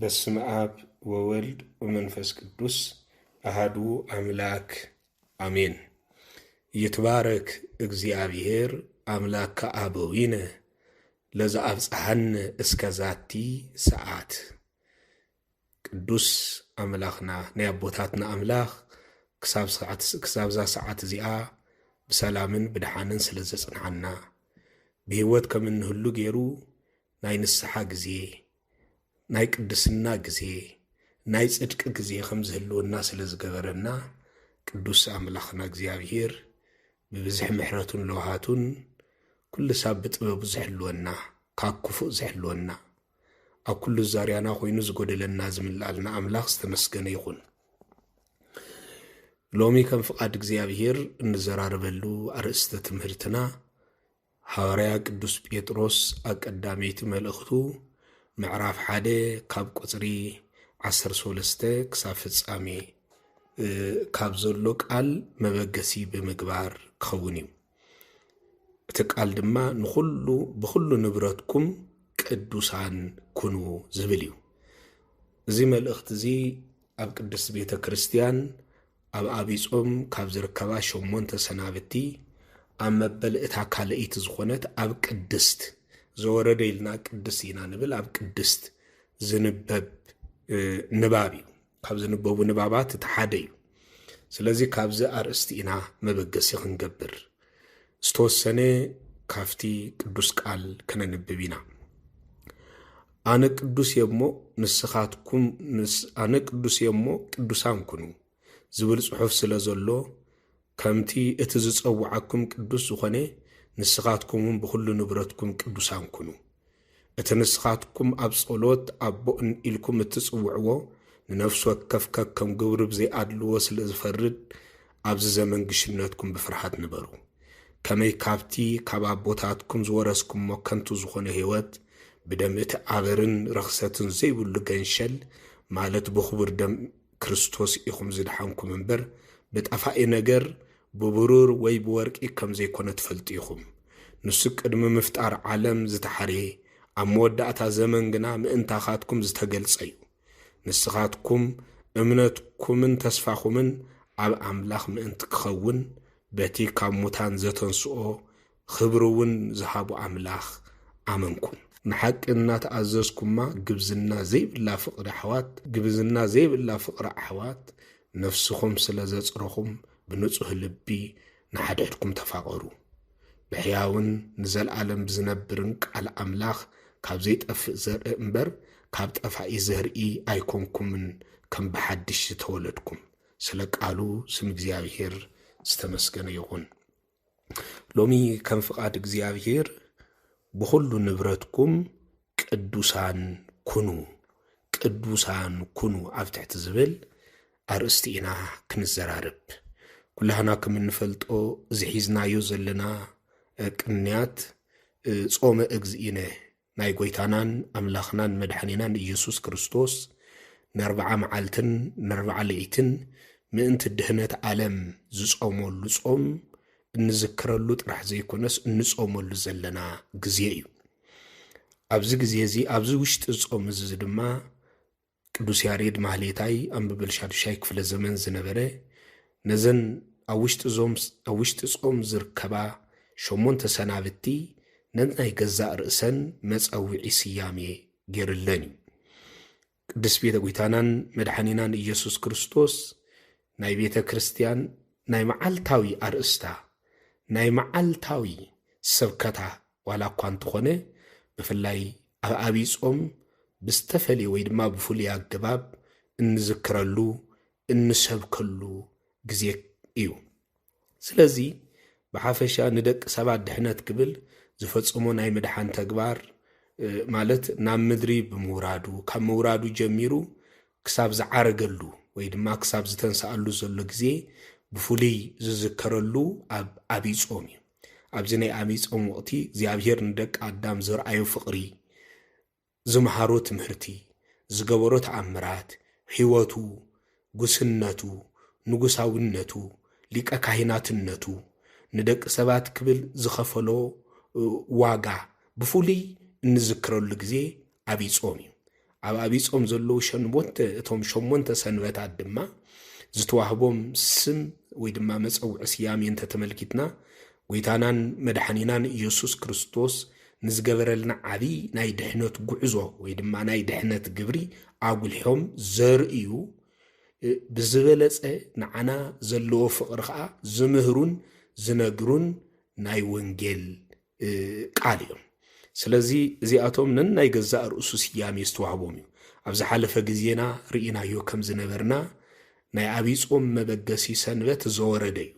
በስመ አብ ወወልድ ወመንፈስ ቅዱስ አሃዱ አምላክ አሜን። ይትባረክ እግዚአብሔር አምላከ አበዊነ ለዘአብጽሐነ እስከ ዛቲ ሰዓት። ቅዱስ አምላኽና ናይ አቦታትና አምላኽ ክሳብ ዛ ሰዓት እዚኣ ብሰላምን ብድሓንን ስለ ዘጽንዓና ብህይወት ከም እንህሉ ገይሩ ናይ ንስሓ ጊዜ ናይ ቅድስና ጊዜ ናይ ጽድቂ ጊዜ ከም ዝህልወና ስለ ዝገበረና ቅዱስ አምላኽና እግዚአብሔር ብብዝሕ ምሕረቱን ለውሃቱን ኩሉ ሳብ ብጥበቡ ዝሕልወና ካብ ክፉእ ዝሕልወና ኣብ ኩሉ ዛርያና ኮይኑ ዝጎደለና ዝምላልና አምላኽ ዝተመስገነ ይኹን። ሎሚ ከም ፍቃድ እግዚአብሔር እንዘራርበሉ አርእስተ ትምህርትና ሐዋርያ ቅዱስ ጴጥሮስ አቀዳሜይቲ መልእኽቱ ምዕራፍ 1 ካብ ቁጽሪ 13 ክሳብ ፍጻሜ ካብ ዘሎ ቃል መበገሲ ብምግባር ክኸውን እዩ። እቲ ቃል ድማ ንኹሉ ብኹሉ ንብረትኩም ቅዱሳን ኩኑ ዝብል እዩ። እዚ መልእኽቲ እዚ ኣብ ቅድስት ቤተ ክርስቲያን ኣብ ዓብይ ጾም ካብ ዝርከባ 8 ሰናብቲ ኣብ መበል እታ ካልአይቲ ዝኾነት ኣብ ቅድስት ዘወረደ ኢልና ቅድስት ኢና ንብል ኣብ ቅድስት ዝንበብ ንባብ እዩ። ካብ ዝንበቡ ንባባት እቲ ሓደ እዩ። ስለዚ ካብዚ ኣርእስቲ ኢና መበገሲ ክንገብር ዝተወሰነ ካፍቲ ቅዱስ ቃል ክነንብብ ኢና። ኣነ ቅዱስ የሞ ንስኻትኩም ኣነ ቅዱስ የሞ ቅዱሳን ኩኑ ዝብል ጽሑፍ ስለ ዘሎ ከምቲ እቲ ዝጸውዓኩም ቅዱስ ዝኾነ ንስኻትኩምን ብኹሉ ንብረትኩም ቅዱሳን ኩኑ። እቲ ንስኻትኩም ኣብ ጸሎት ኣቦን ኢልኩም እትጽውዕዎ ንነፍሲ ወከፍ ከም ግብሪ ብዘይኣድልዎ ስለ ዝፈርድ ኣብዚ ዘመን ግሽነትኩም ብፍርሃት ንበሩ። ከመይ ካብቲ ካብ ኣቦታትኩም ዝወረስኩሞ ከንቱ ዝኾነ ህይወት ብደም እቲ ኣበርን ረኽሰትን ዘይብሉ ገንሸል ማለት ብኽቡር ደም ክርስቶስ ኢኹም ዝድሓንኩም እምበር ብጠፋኢ ነገር ብብሩር ወይ ብወርቂ ከም ዘይኮነ ትፈልጡ ኢኹም። ንሱ ቅድሚ ምፍጣር ዓለም ዝተሓርየ ኣብ መወዳእታ ዘመን ግና ምእንታኻትኩም ዝተገልጸ እዩ። ንስኻትኩም እምነትኩምን ተስፋኹምን ኣብ ኣምላኽ ምእንቲ ክኸውን በቲ ካብ ሙታን ዘተንስኦ ክብሪ እውን ዝሃቡ ኣምላኽ ኣመንኩም። ንሓቂ እናተኣዘዝኩማ ግብዝና ዘይብላ ፍቕሪ ኣሕዋት ነፍስኹም ስለ ዘጽረኹም ብንጹህ ልቢ ንሓድሕድኩም ተፋቐሩ። ብሕያውን ንዘለዓለም ብዝነብርን ቃል ኣምላኽ ካብ ዘይጠፍእ ዘርኢ እምበር ካብ ጠፋኢ ዘርኢ ኣይኮንኩምን ከም ብሓድሽ ዝተወለድኩም። ስለ ቃሉ ስም እግዚአብሔር ዝተመስገነ ይኹን። ሎሚ ከም ፍቃድ እግዚአብሔር ብኹሉ ንብረትኩም ቅዱሳን ኩኑ ኣብ ትሕቲ ዝብል ኣርእስቲ ኢና ክንዘራርብ። ኩላህና ከም እንፈልጦ እዚ ሒዝናዮ ዘለና ቅንያት ጾመ እግዚእነ ናይ ጎይታናን ኣምላኽናን መድሓኒናን ኢየሱስ ክርስቶስ ን40 መዓልትን ን40 ለይትን ምእንቲ ድህነት ዓለም ዝጾመሉ ጾም እንዝክረሉ ጥራሕ ዘይኮነስ እንጾመሉ ዘለና ግዜ እዩ። ኣብዚ ግዜ እዚ ኣብዚ ውሽጢ ጾም እዚ ድማ ቅዱስ ያሬድ ማህሌታይ ኣንብበል 6 ክፍለ ዘመን ዝነበረ ነዘን ኣብ ውሽጢ ጾም ዝርከባ 8 ሰናብቲ ነናይ ገዛእ ርእሰን መጸዊዒ ስያሜ ገይርለን እዩ። ቅድስት ቤተ ጎይታናን መድሓኒናን ኢየሱስ ክርስቶስ ናይ ቤተ ክርስቲያን ናይ መዓልታዊ ኣርእስታ ናይ መዓልታዊ ስብከታ ዋላ እኳ እንተኾነ ብፍላይ ኣብ ዓብይ ጾም ብዝተፈልየ ወይ ድማ ብፍሉይ ኣገባብ እንዝክረሉ እንሰብከሉ ግዜ እዩ። ስለዚ ብሓፈሻ ንደቂ ሰባት ድሕነት ክብል ዝፈጽሞ ናይ ምድሓን ተግባር ማለት ናብ ምድሪ ብምውራዱ ካብ ምውራዱ ጀሚሩ ክሳብ ዝዓረገሉ ወይ ድማ ክሳብ ዝተንሳኣሉ ዘሎ ግዜ ብፍሉይ ዝዝከረሉ ኣብ ዓብይ ጾም እዩ። ኣብዚ ናይ ዓብይ ጾም ወቕቲ እግዚኣብሔር ንደቂ ኣዳም ዝርኣዮ ፍቕሪ፣ ዝመሃሮ ትምህርቲ፣ ዝገበሮ ተኣምራት፣ ህይወቱ፣ ጉስነቱ፣ ንጉሳውነቱ፣ ሊቀ ካህናትነቱ ንደቂ ሰባት ክብል ዝኸፈሎ ዋጋ ብፍሉይ እንዝክረሉ ግዜ ዓብይ ጾም እዩ። ኣብ አቢጾም ዘለው ሸንቦት እቶም ሸሞንተ ሰንበታት ድማ ዝተዋህቦም ስም ወይ ድማ መፀውዒ ስያሜ እንተተመልኪትና ጎይታናን መድኃኒናን ኢየሱስ ክርስቶስ ንዝገበረልና ዓብይ ናይ ድሕነት ጉዕዞ ወይ ድማ ናይ ድሕነት ግብሪ አጉልሖም ዘርእዩ ብዝበለጸ ንዓና ዘለዎ ፍቕሪ ከዓ ዝምህሩን ዝነግሩን ናይ ወንጌል ቃል እዮም። ስለዚ እዚኣቶም ነናይ ገዛእ ርእሱ ስያሜ ዝተዋህቦም እዩ። ኣብ ዝሓለፈ ግዜና ርኢናዮ ከም ዝነበርና ናይ አቢጾም መበገሲ ሰንበት ዘወረደ እዩ።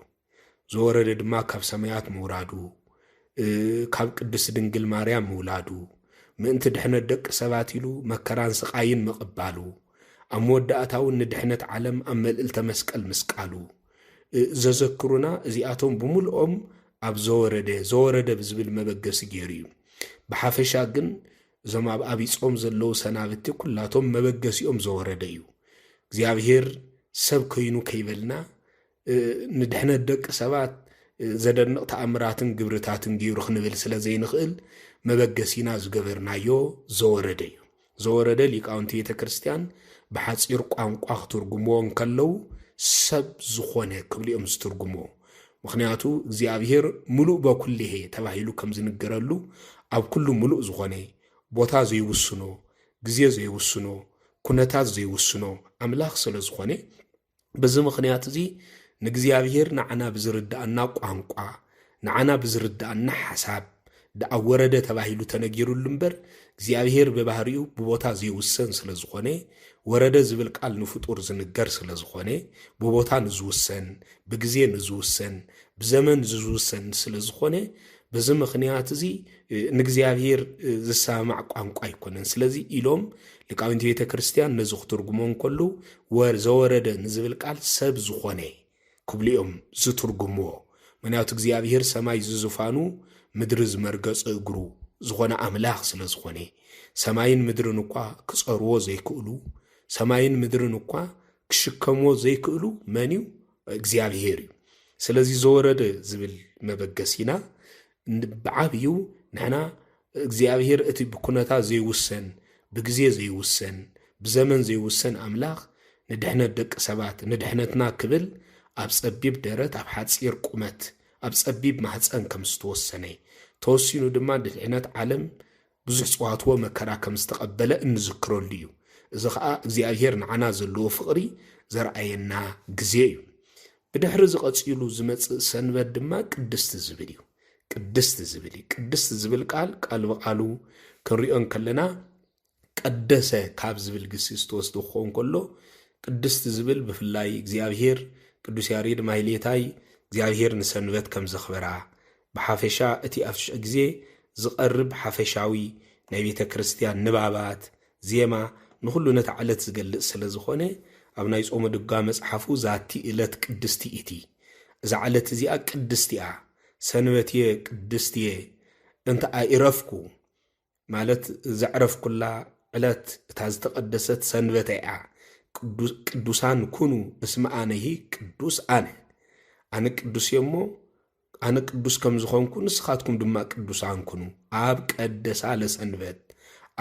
ዘወረደ ድማ ካብ ሰማያት ምውራዱ ካብ ቅድስት ድንግል ማርያም ምውላዱ ምእንቲ ድሕነት ደቂ ሰባት ኢሉ መከራን ስቃይን መቕባሉ ኣብ መወዳእታውን ንድሕነት ዓለም ኣብ መልዕልተ መስቀል ምስቃሉ ዘዘክሩና እዚኣቶም ብምልኦም ኣብ ዘወረደ ብዝብል መበገሲ ገይሩ እዩ። ብሓፈሻ ግን እዞም ኣብ አቢጾም ዘለው ሰናብቲ ኩላቶም መበገሲኦም ዘወረደ እዩ። እግዚአብሔር ሰብ ኮይኑ ከይበልና ንድሕነት ደቂ ሰባት ዘደንቕ ተኣምራትን ግብርታትን ገይሩ ክንብል ስለ ዘይንኽእል መበገሲና ዝገበርናዮ ዘወረደ እዩ። ዘወረደ ሊቃውንቲ ቤተ ክርስቲያን ብሓፂር ቋንቋ ክትርጉምዎ እንከለው ሰብ ዝኾነ ክብሊኦም ዝትርጉምዎ። ምክንያቱ እግዚአብሔር ሙሉእ በኩልሄ ተባሂሉ ከም ዝንገረሉ ኣብ ኩሉ ሙሉእ ዝኾነ ቦታ ዘይውስኖ ግዜ ዘይውስኖ ኩነታት ዘይውስኖ አምላኽ ስለ ዝኾነ በዚ ምክንያት እዚ ንእግዚአብሔር ንዓና ብዝርዳእና ቋንቋ ንዓና ብዝርዳእና ሓሳብ ዳኣ ወረደ ተባሂሉ ተነጊሩሉ እምበር እግዚአብሔር በባህሪኡ ብቦታ ዘይውሰን ስለ ዝኾነ ወረደ ዝብል ቃል ንፍጡር ዝንገር ስለ ዝኾነ ብቦታ ንዝውሰን ብግዜ ንዝውሰን ብዘመን ዝውሰን ስለ ዝኾነ በዚ ምክንያት እዚ ንእግዚአብሔር ዝሰማዕ ቋንቋ ኣይኮነን። ስለዚ ኢሎም ሊቃውንቲ ቤተ ክርስቲያን ነዚ ክትርጉሞ እንከሉ ዘወረደ ንዝብል ቃል ሰብ ዝኾነ ክብሊኦም ዝትርጉምዎ። ምክንያቱ እግዚአብሔር ሰማይ ዝዝፋኑ ምድሪ ዝመርገጽ እግሩ ዝኾነ አምላኽ ስለ ዝኾነ ሰማይን ምድርን እኳ ክጸርዎ ዘይክእሉ ሰማይን ምድርን እኳ ክሽከምዎ ዘይክእሉ መን እዩ? እግዚአብሔር እዩ። ስለዚ ዘወረደ ዝብል መበገሲና ብዓብዩ ንሕና እግዚአብሔር እቲ ብኩነታት ዘይውሰን ብግዜ ዘይውሰን ብዘመን ዘይውሰን አምላኽ ንድሕነት ደቂ ሰባት ንድሕነትና ክብል ኣብ ጸቢብ ደረት ኣብ ሓፂር ቁመት ኣብ ጸቢብ ማህፀን ከም ዝተወሰነ ተወሲኑ ድማ ድሕነት ዓለም ብዙሕ ጽዋትዎ መከራ ከም ዝተቐበለ እንዝክረሉ እዩ። እዚ ከዓ እግዚአብሔር ንዓና ዘለዎ ፍቕሪ ዘርአየና ግዜ እዩ። ብድሕሪ ዝቐፂሉ ዝመጽእ ሰንበት ድማ ቅድስቲ ዝብል እዩ። ቅድስቲ ዝብል ቃል ብቃሉ ክንሪኦ ከለና ቀደሰ ካብ ዝብል ግሲ ዝተወስዶ ክኸውን ከሎ ቅድስቲ ዝብል ብፍላይ እግዚአብሔር ቅዱስ ያሬድ ማሕሌታይ እግዚአብሔር ንሰንበት ከም ዘኽበራ ብሓፈሻ እቲ ኣፍሽዕ ግዜ ዝቐርብ ሓፈሻዊ ናይ ቤተ ክርስቲያን ንባባት ዜማ ንኩሉ ነቲ ዓለት ዝገልጽ ስለ ዝኾነ ኣብ ናይ ጾመ ድጓ መጽሓፉ ዛቲ ዕለት ቅድስቲ ኢቲ እዛ ዓለት እዚኣ ቅድስቲ እያ ሰንበትየ ቅድስትየ እንተ ኣይረፍኩ ማለት ዘዕረፍኩላ ዕለት እታ ዝተቐደሰት ሰንበት እያ ቅዱሳን ኩኑ እስመ ኣነሂ ቅዱስ ኣነ ቅዱስ እሞ ኣነ ቅዱስ ከም ዝኾንኩ ንስኻትኩም ድማ ቅዱሳን ኩኑ ኣብ ቀደሳ ለሰንበት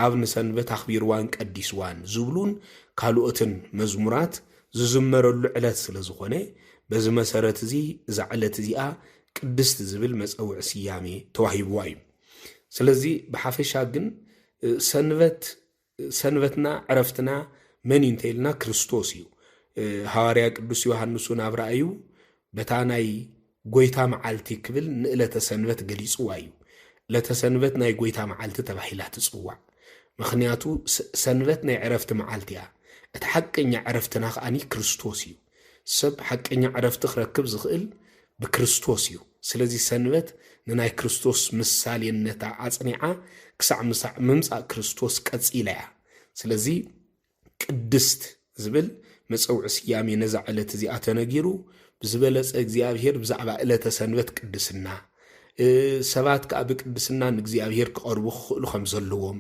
ኣብ ንሰንበት ኣኽቢርዋን ቀዲስዋን ዝብሉን ካልኦትን መዝሙራት ዝዝመረሉ ዕለት ስለ ዝኾነ በዚ መሰረት እዚ እዛ ዕለት እዚኣ ቅድስቲ ዝብል መፀውዒ ስያሜ ተዋሂብዋ እዩ። ስለዚ ብሓፈሻ ግን ሰንበትና ዕረፍትና መን እንተኢልና ክርስቶስ እዩ። ሐዋርያ ቅዱስ ዮሐንስ ናብ ራእዩ በታ ናይ ጎይታ መዓልቲ ክብል ንዕለተ ሰንበት ገሊጽዋ እዩ። ዕለተ ሰንበት ናይ ጎይታ መዓልቲ ተባሂላ ትጽዋዕ። ምክንያቱ ሰንበት ናይ ዕረፍቲ መዓልቲ እያ። እቲ ሓቀኛ ዕረፍትና ከዓኒ ክርስቶስ እዩ። ሰብ ሓቀኛ ዕረፍቲ ክረክብ ዝኽእል ብክርስቶስ እዩ። ስለዚ ሰንበት ንናይ ክርስቶስ ምሳሌነታ ኣጽኒዓ ክሳዕ ምምጻእ ክርስቶስ ቀጺላ እያ። ስለዚ ቅድስት ዝብል መፀውዒ ስያሜ ነዛ ዕለት እዚኣ ተነጊሩ ብዝበለጸ እግዚአብሔር ብዛዕባ ዕለተ ሰንበት ቅድስና ሰባት ከዓ ብቅድስና ንእግዚአብሔር ክቐርቡ ክኽእሉ ከም ዘለዎም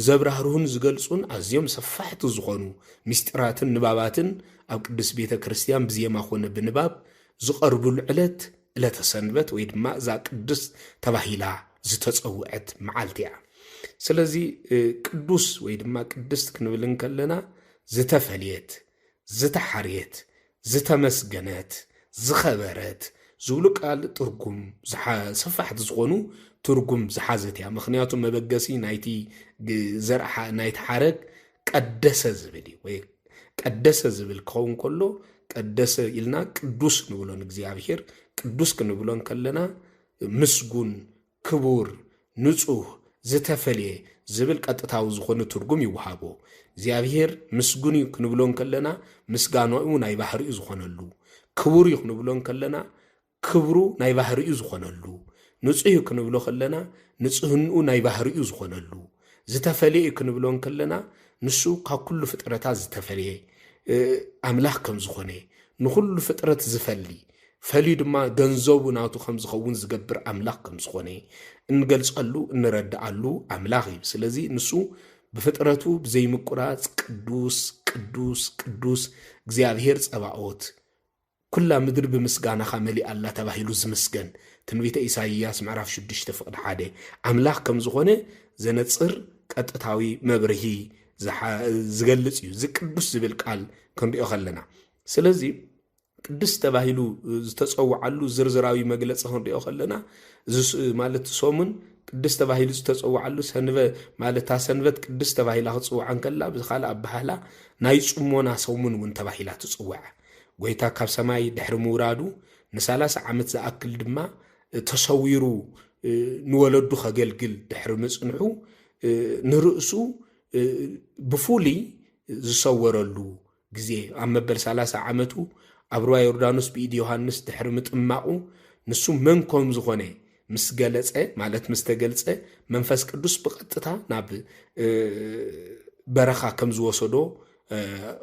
ዘብራህርሁን ዝገልጹን ኣዝዮም ሰፋሕቲ ዝኾኑ ምስጢራትን ንባባትን ኣብ ቅዱስ ቤተ ክርስቲያን ብዜማ ኮነ ብንባብ ዝቐርቡሉ ዕለተ ሰንበት ወይ ድማ እዛ ቅድስ ተባሂላ ዝተጸውዐት መዓልቲ እያ። ስለዚህ ቅዱስ ወይ ድማ ቅድስት ክንብል ከለና ዝተፈልየት ዝተሓርየት ዝተመስገነት ዝኸበረት ዝብሉ ቃል ትርጉም ሰፋሕቲ ዝኾኑ ትርጉም ዝሓዘት እያ ምክንያቱም መበገሲ ናይቲ ዘርዓ ናይቲ ሓረግ ቀደሰ ዝብል ወይ ቀደሰ ዝብል ክኸውን ከሎ ቀደሰ ኢልና ቅዱስ ንብሎን እግዚአብሔር ቅዱስ ክንብሎን ከለና ምስጉን ክቡር ንጹህ ዝተፈልየ ዝብል ቀጥታዊ ዝኾነ ትርጉም ይወሃቦ እግዚአብሔር ምስጉን ክንብሎን ከለና ምስጋናኡ ናይ ባህሪኡ ዝኾነሉ ክቡር ክንብሎን ከለና ክብሩ ናይ ባህሪኡ ዝኾነሉ ንጹህ ክንብሎ ከለና ንጹህንኡ ናይ ባህሪኡ ዝኾነሉ ዝተፈልየ ክንብሎን ከለና ንሱ ካብ ኩሉ ፍጥረታት ዝተፈልየ ኣምላኽ ከም ዝኾነ ንኩሉ ፍጥረት ዝፈሊ ፈሊ ድማ ገንዘቡ ናቱ ከም ዝኸውን ዝገብር ኣምላኽ ከም ዝኾነ እንገልጸሉ እንረዳአሉ ኣምላኽ እዩ ስለዚ ንሱ ብፍጥረቱ ብዘይምቁራጽ ቅዱስ ቅዱስ ቅዱስ እግዚአብሔር ጸባኦት ኩላ ምድር ብምስጋናኻ መሊኣላ ተባሂሉ ዝምስገን ትንቢተ ኢሳይያስ ምዕራፍ 6 ፍቅዲ 1 ኣምላኽ ከም ዝኾነ ዘነጽር ቀጥታዊ መብርሂ ዝገልጽ እዩ ዝቅዱስ ዝብል ቃል ክንሪኦ ከለና ስለዚ ቅዱስ ተባሂሉ ዝተጸውዓሉ ዝርዝራዊ መግለጽ ክንሪኦ ከለና ማለት ሶሙን ቅዱስ ተባሂሉ ዝተጸውዓሉ ሰንበ ማለት ሰንበት ቅዱስ ተባሂላ ክጽውዓን ከላ ብዝኻለ ኣባህላ ናይ ጽሞና ሶሙን ውን ተባሂላ ትጽውዓ ጎይታ ካብ ሰማይ ድሕሪ ምውራዱ ን30 ዓመት ዝኣክል ድማ ተሰዊሩ ንወለዱ ከገልግል ድሕሪ ምጽንሑ ንርእሱ ብፉሊ ዝሰወረሉ ግዜ ኣብ መበል 30 ዓመቱ ኣብ ሩባ ዮርዳኖስ ብኢድ ዮሐንስ ድሕሪ ምጥማቁ ንሱ መን ከም ዝኾነ ምስ ገለጸ ማለት ምስ ተገልጸ መንፈስ ቅዱስ ብቐጥታ ናብ በረኻ ከም ዝወሰዶ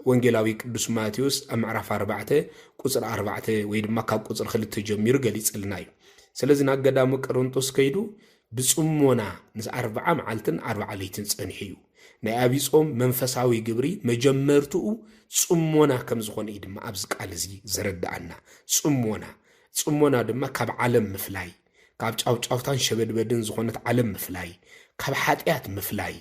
ወንጌላዊ ቅዱስ ማቴዎስ ምዕራፍ 4 ቁጽር 4 ወይ ድማ ካብ ቁጽር 2 ጀሚሩ ገሊጽልና እዩ ስለዚ ናገዳሙ ቆሮንቶስ ከይዱ ብጽሞና ንስ 40 መዓልትን 40 ለይትን ጸኒሑ ናይ አብይ ጾም መንፈሳዊ ግብሪ መጀመርቱ ጽሞና ከም ዝኾነ ድማ ኣብዚ ቃል እዚ ዝረዳአና ጽሞና ድማ ካብ ዓለም ምፍላይ ካብ ጫውጫውታን ሸበድበድን ዝኾነት ዓለም ምፍላይ ካብ ሓጢያት ምፍላይ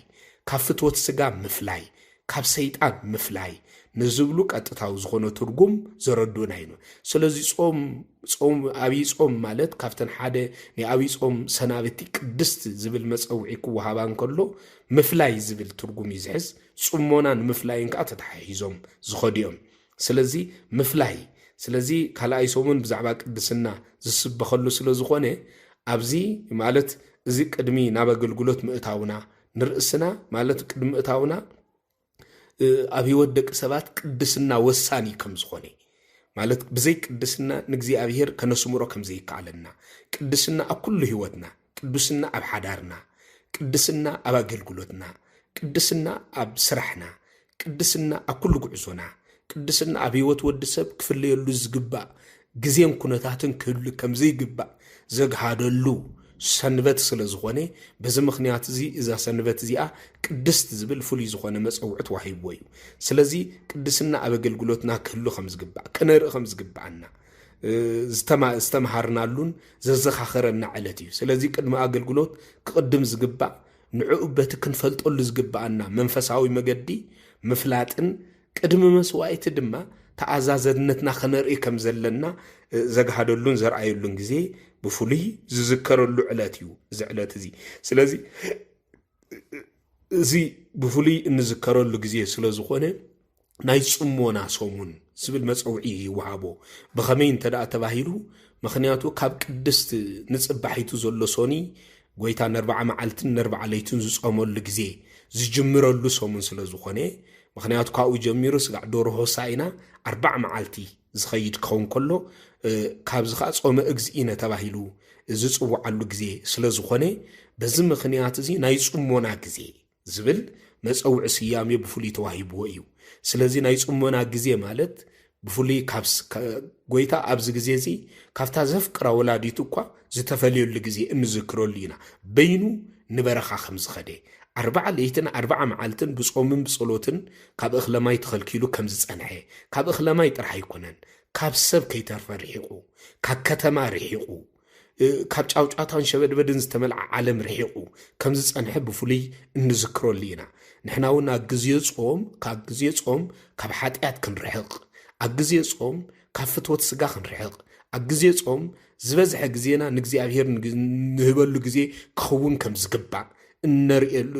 ካብ ፍትወት ስጋ ምፍላይ ካብ ሰይጣን ምፍላይ ንዝብሉ ቀጥታው ዝኾነ ትርጉም ዘረዱና እዩ ስለዚ ጾም አብይ ጾም ማለት ካብተን ሓደ ናይ አብይ ጾም ሰናብቲ ቅድስት ዝብል መጸውዒ ክወሃባን ከሎ ምፍላይ ዝብል ትርጉም ይዝሕዝ ጽሞናን ምፍላይን ከዓ ተተሓሒዞም ዝኸዲኦም ስለዚ ምፍላይ ስለዚ ካልኣይ ጾሙን ብዛዕባ ቅድስና ዝስበኸሉ ስለ ዝኾነ ኣብዚ ማለት እዚ ቅድሚ ናብ አገልግሎት ምእታውና ንርእስና ማለት ቅድሚ ምእታውና ኣብ ህይወት ደቂ ሰባት ቅድስና ወሳኒ ከም ዝኾነ ማለት ብዘይ ቅድስና ንእግዚአብሔር ከነስምሮ ከም ዘይከኣለና ቅድስና ኣብ ኩሉ ህይወትና ቅድስና ኣብ ሓዳርና ቅድስና ኣብ አገልግሎትና ቅድስና ኣብ ስራሕና ቅድስና ኣብ ኩሉ ጉዕዞና ቅድስና ኣብ ህይወት ወዲሰብ ክፍለየሉ ዝግባእ ግዜን ኩነታትን ክህሉ ከም ዘይግባእ ዘግሃደሉ ሰንበት ስለ ዝኾነ በዚ ምኽንያት እዚ እዛ ሰንበት እዚኣ ቅድስት ዝብል ፍሉይ ዝኾነ መጸውዕት ዋሂብዎ እዩ ስለዚ ቅድስና ኣብ አገልግሎትና ክህሉ ከም ዝግባእ ክነርኢ ከም ዝግባአና ዝተምሃርናሉን ዘዘኻኽረና ዕለት እዩ ስለዚ ቅድሚ አገልግሎት ክቅድም ዝግባእ ንዕኡ በቲ ክንፈልጠሉ ዝግባአና መንፈሳዊ መገዲ ምፍላጥን ቅድሚ መስዋዕቲ ድማ ተኣዛዘነትና ክነርኢ ከም ዘለና ዘግሃደሉን ዘርአየሉን ግዜ ብፍሉይ ዝዝከረሉ ዕለት እዩ እዚ ዕለት እዚ ስለዚ እዚ ብፍሉይ እንዝከረሉ ግዜ ስለ ዝኾነ ናይ ጽሞና ሶሙን ዝብል መጸውዒ ይወሃቦ ብኸመይ እንተደኣ ተባሂሉ ምኽንያቱ ካብ ቅድስት ንጽባሒቱ ዘሎ ሶኒ ጎይታ 40 መዓልትን 40 ለይትን ዝጾመሉ ግዜ ዝጅምረሉ ሶሙን ስለ ዝኾነ ምኽንያቱ ካብኡ ጀሚሩ ስጋዕ ደርሆ ሳይና 40 መዓልቲ ዝኸይድ ክኸውን ከሎ ካብዚ ከዓ ጾመ እግዚእነ ተባሂሉ ዝጽውዓሉ ግዜ ስለ ዝኾነ በዚ ምኽንያት እዚ ናይ ጽሞና ግዜ ዝብል መጸውዒ ስያሜ ብፍሉይ ተዋሂብዎ እዩ ስለዚ ናይ ጽሞና ግዜ ማለት ብፍሉይ ካብ ጎይታ ኣብዚ ግዜ እዚ ካብታ ዘፍቅራ ወላዲቱ እኳ ዝተፈልየሉ ግዜ እንዝክረሉ ኢና በይኑ ንበረኻ ከም ዝኸደ 40 ለይትን 40 መዓልትን ብጾምን ብጸሎትን ካብ እኽለማይ ተኸልኪሉ ከም ዝጸንሐ ካብ እኽለማይ ጥራሕ ኣይኮነን ካብ ሰብ ከይተርፈ ርሒቁ ካብ ከተማ ርሒቁ ካብ ጫውጫታን ሸበድበድን ዝተመልዓ ዓለም ርሒቑ ከም ዝጸንሐ ብፍሉይ እንዝክረሉ ኢና ንሕና እውን ኣብ ግዜ ጾም ካብ ሓጢኣት ክንርሕቕ ኣብ ግዜ ጾም ካብ ፍትወት ስጋ ክንርሕቕ ኣብ ግዜ ጾም ዝበዝሐ ግዜና ንእግዚኣብሔር ንህበሉ ግዜ ክኸውን ከም ዝግባእ እንርኤሉ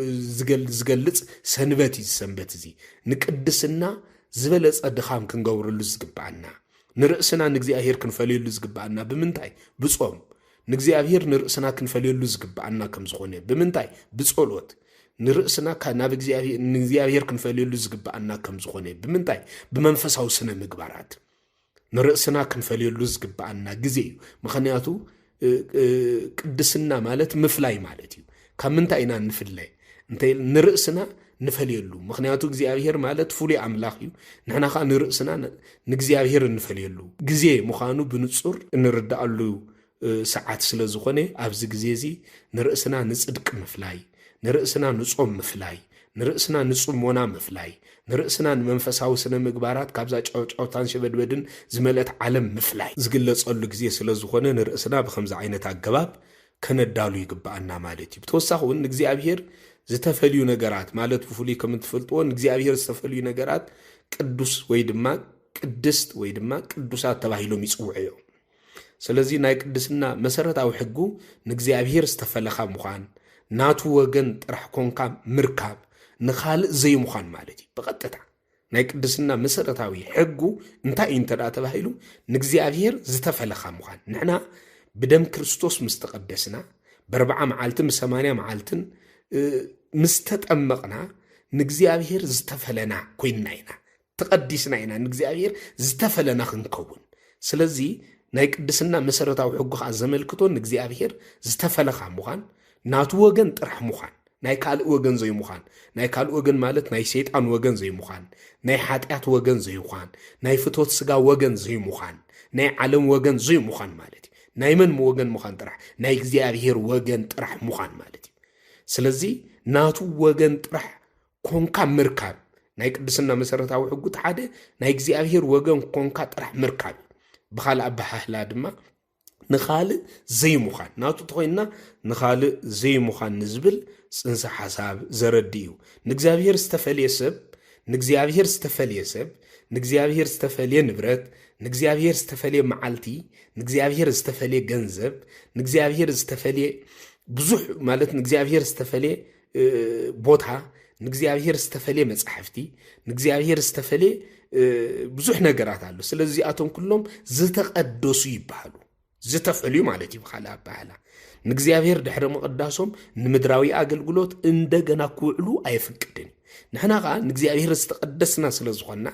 ዝገልጽ ሰንበት እዩ ሰንበት እዚ ንቅድስና ዝበለጸ ድኻም ክንገብረሉ ዝግባአና ንርእስና ንእግዚኣብሔር ክንፈልየሉ ዝግባአና ብምንታይ ብጾም ንእግዚኣብሔር ንርእስና ክንፈልየሉ ዝግባአና ከም ዝኾነ ብምንታይ ብጸሎት ንርእስና ናብ እግዚአብሔር ክንፈልየሉ ዝግባአና ከም ዝኾነ ብምንታይ ብመንፈሳዊ ስነ ምግባራት ንርእስና ክንፈልየሉ ዝግባአና ግዜ እዩ ምኽንያቱ ቅድስና ማለት ምፍላይ ማለት እዩ ካብ ምንታይ ኢና ንፍለይ እንታይ ንርእስና ንፈልየሉ ምኽንያቱ እግዚአብሔር ማለት ፍሉይ ኣምላኽ እዩ ንሕና ኸ ንርእስና ንእግዚአብሔር ንፈልየሉ ግዜ ምዃኑ ብንጹር እንርዳእሉ ሰዓት ስለ ዝኾነ ኣብዚ ግዜ እዚ ንርእስና ንጽድቅ ምፍላይ ንርእስና ንጾም ምፍላይ ንርእስና ንጽሞና ምፍላይ ንርእስና ንመንፈሳዊ ስነ ምግባራት ካብዛ ጫውጫውታን ሸበድበድን ዝመልአት ዓለም ምፍላይ ዝግለጸሉ ግዜ ስለ ዝኾነ ንርእስና ብከምዚ ዓይነት ኣገባብ ከነዳሉ ይግባአና ማለት እዩ ብተወሳኺ እውን ንእግዚአብሔር ዝተፈልዩ ነገራት ማለት ብፍሉይ ከም እትፈልጥዎ ንእግዚአብሔር ዝተፈልዩ ነገራት ቅዱስ ወይ ድማ ቅድስት ወይ ድማ ቅዱሳት ተባሂሎም ይጽውዑ እዮም ስለዚ ናይ ቅድስና መሰረታዊ ሕጉ ንእግዚአብሔር ዝተፈለኻ ምዃን ናቱ ወገን ጥራሕ ኮንካ ምርካብ ንኻልእ ዘይምዃን ማለት እዩ ብቐጥታ ናይ ቅድስና መሰረታዊ ሕጉ እንታይ እዩ እንተዳ ተባሂሉ ንእግዚአብሔር ዝተፈለኻ ምዃን ንሕና ብደም ክርስቶስ ምስ ተቐደስና ብ40 መዓልትን ብ80 መዓልትን ምስ ተጠመቕና ንእግዚአብሔር ዝተፈለና ኮይንና ኢና ተቐዲስና ኢና ንእግዚአብሔር ዝተፈለና ክንከውን ስለዚ ናይ ቅድስና መሰረታዊ ሕጉ ኸ ዘመልክቶ ንእግዚአብሔር ዝተፈለኻ ምዃን ናቱ ወገን ጥራሕ ምዃን ናይ ካልእ ወገን ዘይምዃን ናይ ካልእ ወገን ማለት ናይ ሰይጣን ወገን ዘይምዃን ናይ ሓጢኣት ወገን ዘይምዃን ናይ ፍትወት ስጋ ወገን ዘይምዃን ናይ ዓለም ወገን ዘይምዃን ማለት እዩ ናይ መን ወገን ምዃን ጥራሕ ናይ እግዚአብሔር ወገን ጥራሕ ምዃን ማለት እዩ ስለዚ ናቱ ወገን ጥራሕ ኮንካ ምርካብ ናይ ቅድስና መሰረታዊ ሕጉ ሓደ ናይ እግዚአብሔር ወገን ኮንካ ጥራሕ ምርካብ ብኻልእ ኣባሓህላ ድማ ንኻልእ ዘይምዃን ናቱ ተኾይንና ንኻልእ ዘይምዃን ንዝብል ጽንሰ ሓሳብ ዘረዲ እዩ ንእግዚአብሔር ዝተፈልየ ሰብ ንእግዚአብሔር ዝተፈልየ ሰብ ንእግዚአብሔር ዝተፈልየ ንብረት ንእግዚአብሔር ዝተፈልየ መዓልቲ ንእግዚአብሔር ዝተፈልየ ገንዘብ ንእግዚአብሔር ዝተፈልየ ብዙሕ ማለት ንእግዚአብሔር ዝተፈልየ ቦታ ንእግዚአብሔር ዝተፈልየ መጻሕፍቲ ንእግዚአብሔር ዝተፈልየ ብዙሕ ነገራት ኣሎ ስለዚ ኣቶም ኩሎም ዝተቐደሱ ይባሃሉ ዝተፈልዩ ማለት እዩ ብኻልእ ኣባህላ ንእግዚአብሔር ድሕሪ መቕዳሶም ንምድራዊ ኣገልግሎት እንደገና ክውዕሉ ኣይፍቅድን ንሕና ኸ ንእግዚአብሔር ዝተቐደስና ስለ ዝኾንና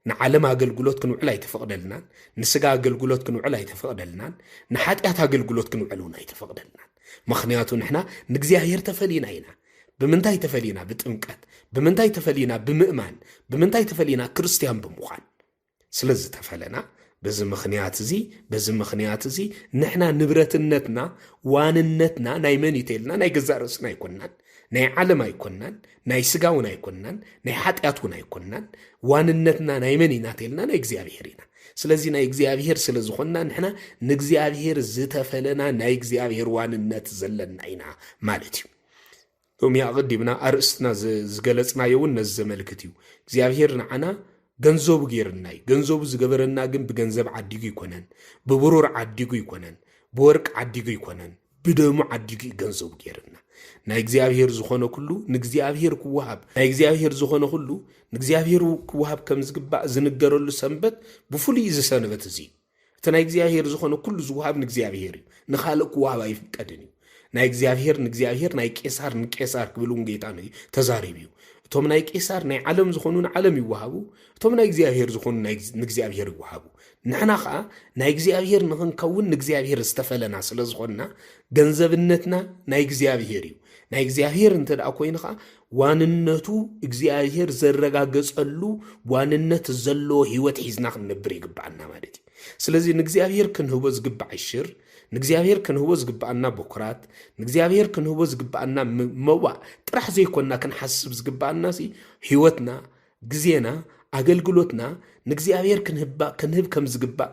ንዓለም ኣገልግሎት ክንውዕል ኣይተፈቕደልናን ንስጋ ኣገልግሎት ክንውዕል ኣይተፈቕደልናን ንሓጢኣት ኣገልግሎት ክንውዕል እውን ኣይተፈቕደልናን ምኽንያቱ ንሕና ንእግዚአብሔር ተፈልይና ኢና ብምንታይ ተፈልይና ብጥምቀት ብምንታይ ተፈልይና ብምእማን ብምንታይ ተፈልይና ክርስቲያን ብምዃን ስለዚ ተፈለና በዚ ምኽንያት እዚ ንሕና ንብረትነትና ዋንነትና ናይ መን ይተልና ናይ ገዛ ርእስና ኣይኮንናን ናይ ዓለም ኣይኮንናን ናይ ስጋ እውን ኣይኮንናን ናይ ሓጢኣት እውን ኣይኮንናን ዋንነትና ናይ መን ኢና ተልና ናይ እግዚአብሔር ኢና ስለዚ ናይ እግዚአብሔር ስለ ዝኾንና ንሕና ንእግዚአብሔር ዝተፈለና ናይ እግዚአብሔር ዋንነት ዘለና ኢና ማለት እዩ ቶም ያቅዲምና አርእስትና ዝገለጽናዮ እውን ነዚ ዘመልክት እዩ እግዚአብሔር ንዓና ገንዘቡ ጌርናይ ገንዘቡ ዝገበረና ግን ብገንዘብ ዓዲጉ ይኮነን ብብሩር ዓዲጉ ይኮነን ብወርቅ ዓዲጉ ይኮነን ብደሙ ዓዲጉ ገንዘቡ ጌርና ናይ እግዚአብሔር ዝኾነ ኩሉ ንእግዚአብሔር ክወሃብ ናይ እግዚአብሔር ዝኾነ ኩሉ ንእግዚአብሔር ክወሃብ ከም ዝግባእ ዝንገረሉ ሰንበት ብፍሉይ ዝሰንበት እዚ እቲ ናይ እግዚአብሔር ዝኾነ ኩሉ ዝወሃብ ንእግዚአብሔር እዩ ንኻልእ ክወሃብ ኣይፍቀድን እዩ ናይ እግዚአብሔር ንእግዚአብሔር ናይ ቄሳር ንቄሳር ክብሉን ጌታ ተዛሪብ እዩ እቶም ናይ ቄሳር ናይ ዓለም ዝኾኑ ንዓለም ይወሃቡ እቶም ናይ እግዚአብሔር ዝኾኑ ንእግዚአብሔር ይወሃቡ ንሕና ኸኣ ናይ እግዚአብሔር ንኽንከውን ንእግዚአብሔር ዝተፈለና ስለ ዝኾንና ገንዘብነትና ናይ እግዚአብሔር እዩ ናይ እግዚአብሔር እንተደኣ ኮይኑ ኸኣ ዋንነቱ እግዚአብሔር ዘረጋገጸሉ ዋንነት ዘለዎ ህይወት ሒዝና ክንነብር ይግባአና ማለት እዩ ስለዚ ንእግዚአብሔር ክንህቦ ዝግባእ ሽር ንእግዚአብሔር ክንህቦ ዝግባአና በኩራት ንእግዚአብሔር ክንህቦ ዝግባአና መዋዕ ጥራሕ ዘይኮንና ክንሓስብ ዝግባአና ህይወትና ግዜና ኣገልግሎትና ንእግዚአብሔር ክንህብ ከም ዝግባእ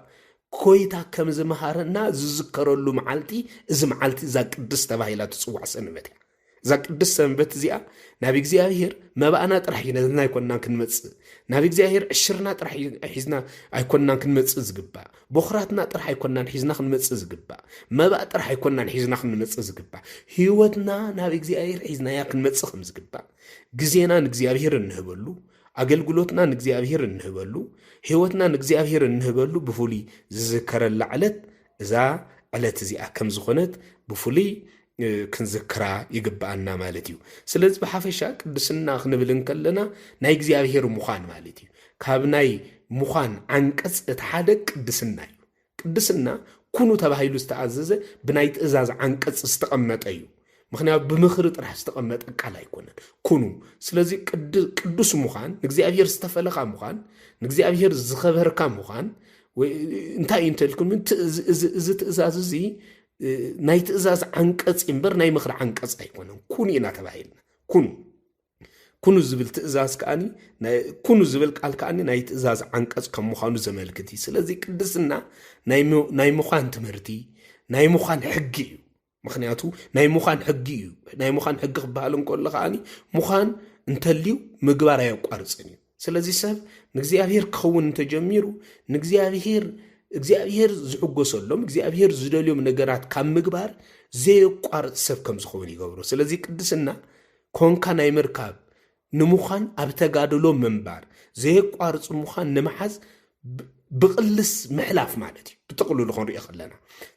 ኮይታ ከም ዝመሃረና ዝዝከረሉ መዓልቲ እዚ መዓልቲ እዛ ቅድስ ተባሂላ ትፅዋዕ ሰንበት እያ እዛ ቅድስ ሰንበት እዚኣ ናብ እግዚኣብሔር መባእና ጥራሕ ሒዝና ኣይኮንናን ክንመፅእ ናብ እግዚኣብሔር ዕሽርና ጥራሕ ሒዝና ኣይኮንናን ክንመፅእ ዝግባእ በኹራትና ጥራሕ ኣይኮንናን ሒዝና ክንመፅእ ዝግባእ መባእ ጥራሕ ኣይኮንናን ሒዝና ክንመፅእ ዝግባእ ህይወትና ናብ እግዚኣብሔር ሒዝናያ ክንመፅእ ከም ዝግባእ ግዜና ንእግዚኣብሔር እንህበሉ ኣገልግሎትና ንእግዚኣብሔር እንህበሉ ህይወትና ንእግዚኣብሔር እንህበሉ ብፍሉይ ዝዝከረላ ዕለት እዛ ዕለት እዚኣ ከም ዝኾነት ብፍሉይ ክንዝክራ ይግባአና ማለት እዩ ስለዚ ብሓፈሻ ቅድስና ክንብል ከለና ናይ እግዚአብሔር ምዃን ማለት እዩ ካብ ናይ ምዃን አንቀጽ እቲ ሓደ ቅድስና እዩ ቅድስና ኩኑ ተባሂሉ ዝተኣዘዘ ብናይ ትእዛዝ አንቀጽ ዝተቀመጠ እዩ ምክንያቱ ብምኽሪ ጥራሕ ዝተቀመጠ ቃል ኣይኮነን ኩኑ ስለዚ ቅዱስ ምዃን ንእግዚአብሔር ዝተፈለኻ ምዃን ንእግዚአብሔር ዝኸበርካ ምዃን እንታይ እንተልኩም እዚ ትእዛዝ እዚ ናይ ትእዛዝ አንቀጽ እምበር ናይ ምኽሪ አንቀጽ ኣይኮነን ኩኑ ኢና ተባሂልና ኩኑ ዝብል ትእዛዝ ከኣኒ ኩኑ ዝብል ቃል ከኣኒ ናይ ትእዛዝ አንቀጽ ከም ምዃኑ ዘመልክት እዩ ስለዚ ቅድስና ናይ ምዃን ትምህርቲ ናይ ምዃን ሕጊ እዩ ምክንያቱ ናይ ምዃን ሕጊ እዩ ናይ ምዃን ሕጊ ክበሃል እንከሎ ከኣኒ ምዃን እንተልዩ ምግባር ኣየቋርፅን እዩ ስለዚ ሰብ ንእግዚአብሔር ክኸውን እንተጀሚሩ ንእግዚአብሔር ዝሕጎሰሎም እግዚአብሔር ዝደልዮም ነገራት ካብ ምግባር ዘየቋርፅ ሰብ ከም ዝኸውን ይገብሮ ስለዚ ቅድስና ኮንካ ናይ ምርካብ ንምዃን ኣብ ተጋድሎ ምንባር ዘየቋርፅ ምዃን ንምሓዝ ብቕልስ ምሕላፍ ማለት እዩ ብጥቕልሉ ክንሪኦ ከለና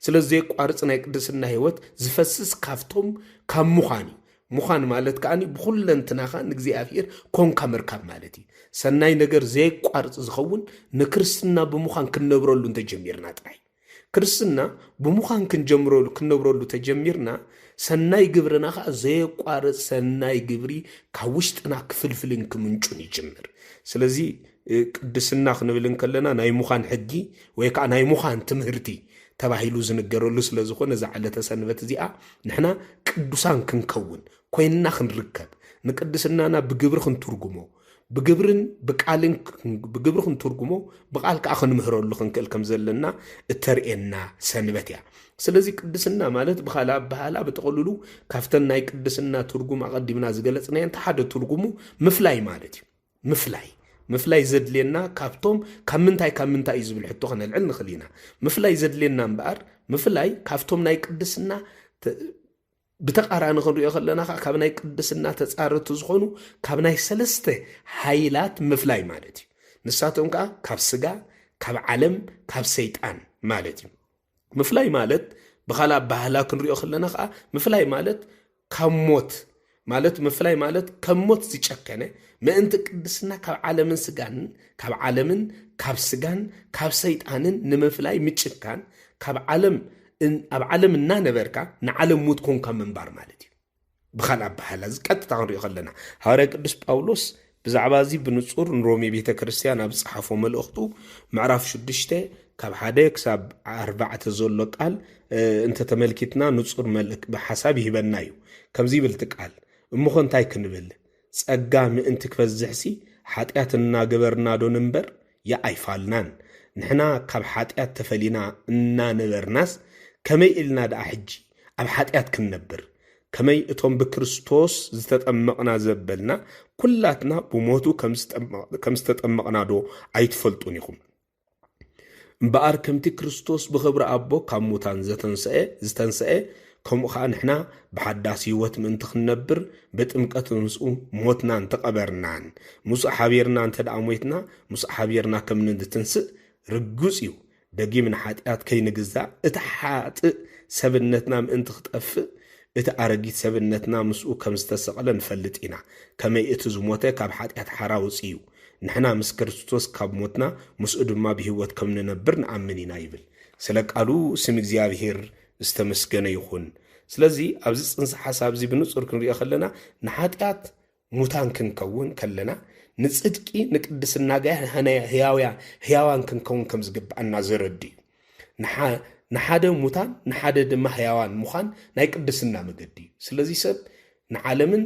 ስለዚ ዘየቋርፅ ናይ ቅድስና ህይወት ዝፈስስ ካብቶም ካብ ምዃን እዩ ምዃን ማለት ከኣኒ ብኩለንትናኻ ንእግዚአብሔር ኮንካ ምርካብ ማለት እዩ ሰናይ ነገር ዘየቋርፅ ዝኸውን ንክርስትና ብምዃን ክንነብረሉ እንተጀሚርና ጥራይ ክርስትና ብምዃን ክንነብረሉ ተጀሚርና ሰናይ ግብርና ከዓ ዘየቋርፅ ሰናይ ግብሪ ካብ ውሽጥና ክፍልፍልን ክምንጩን ይጅምር ስለዚ ቅድስና ክንብል ከለና ናይ ምዃን ሕጊ ወይ ከዓ ናይ ምዃን ትምህርቲ ተባሂሉ ዝንገረሉ ስለዝኾነ እዛ ዕለተ ሰንበት እዚኣ ንሕና ቅዱሳን ክንከውን ኮይንና ክንርከብ ንቅድስናና ብግብሪ ክንትርጉሞ ብግብርን ብቃልን ብግብሪ ክንትርጉሞ ብቃል ከዓ ክንምህረሉ ክንክእል ከም ዘለና እተርእየና ሰንበት እያ ስለዚ ቅድስና ማለት ብኻላ በኋላ በተቀልሉ ካፍተን ናይ ቅድስና ትርጉም አቀዲምና ዝገለጽና እንተ ሓደ ትርጉሙ ምፍላይ ማለት እዩ ምፍላይ ዘድልየና ካብቶም ካብ ምንታይ ዝብል ሕቶ ከነልዕል ንኽእል ኢና ምፍላይ ዘድልየና እምበኣር ምፍላይ ካብቶም ናይ ቅድስና ብተቃራኒ ክንሪኦ ከለና ካብ ናይ ቅድስና ተጻረቱ ዝኾኑ ካብ ናይ ሰለስተ ሃይላት ምፍላይ ማለት እዩ ንሳቶም ከዓ ካብ ስጋ ካብ ዓለም ካብ ሰይጣን ማለት እዩ ምፍላይ ማለት ብኻላ ባህላ ክንሪኦ ከለና ከዓ ምፍላይ ማለት ካብ ሞት ማለት ምፍላይ ማለት ከም ሞት ዝጨከነ ምእንቲ ቅድስና ካብ ዓለምን ስጋን ካብ ዓለምን ካብ ስጋን ካብ ሰይጣንን ንምፍላይ ምጭካን ካብ ዓለም ኣብ ዓለም እናነበርካ ንዓለም ሞት ኮንካ ምንባር ማለት እዩ ብኻላ ባህላ ዝቀጥታ ክንሪኦ ከለና ሐዋርያ ቅዱስ ጳውሎስ ብዛዕባ እዚ ብንጹር ንሮሜ ቤተ ክርስቲያን ኣብ ጽሓፎ መልእኽቱ ምዕራፍ 6 ካብ 1 ክሳብ 4 ዘሎ ቃል እንተ ተመልኪትና ንጹር መልእክ ብሓሳብ ይህበና እዩ ከምዚ ይብል ቃል እምኾ እንታይ ክንብል ጸጋ ምእንቲ ክፈዝሕሲ ኃጢአት እናገበርና ዶ ንንበር የኣይፋልናን ንሕና ካብ ኃጢአት ተፈሊና እናነበርናስ ከመይ ኢልና ደኣ ሕጂ ኣብ ኃጢአት ክንነብር ከመይ እቶም ብክርስቶስ ዝተጠመቕና ዘበልና ኩላትና ብሞቱ ከም ዝተጠመቕና ዶ ኣይትፈልጡን ኢኹም እምበኣር ከምቲ ክርስቶስ ብኽብሪ ኣቦ ካብ ሙታን ዝተንስአ ከምኡ ከዓ ንሕና ብሓዳስ ህይወት ምእንቲ ክንነብር ብጥምቀት ምስኡ ሞትናን ተቐበርናን ምስኡ ሓቢርና እንተ ደኣ ሞይትና ምስኡ ሓቢርና ከም ንትንስእ ርጉፅ እዩ ደጊም ንኃጢአት ከይንግዛእ እቲ ሓጥእ ሰብነትና ምእንቲ ክጠፍእ እቲ ኣረጊት ሰብነትና ምስኡ ከም ዝተሰቕለ ንፈልጥ ኢና ከመይ እቲ ዝሞተ ካብ ኃጢአት ሓራ ውፅእ እዩ ንሕና ምስ ክርስቶስ ካብ ሞትና ምስኡ ድማ ብህይወት ከም ንነብር ንኣምን ኢና ይብል ስለ ቃሉ ስም እግዚአብሔር ዝተመስገነ ይኹን ስለዚ ኣብዚ ጽንሰ ሓሳብ እዚ ብንጹር ክንሪኦ ከለና ንኃጢአት ሙታን ክንከውን ከለና ንጽድቂ ንቅድስና ጋር ህያዋን ክንከውን ከም ዝግባአና ዘረዲ ንሓደ ሙታን ንሓደ ድማ ህያዋን ምዃን ናይ ቅድስና መገዲ እዩ ስለዚ ሰብ ንዓለምን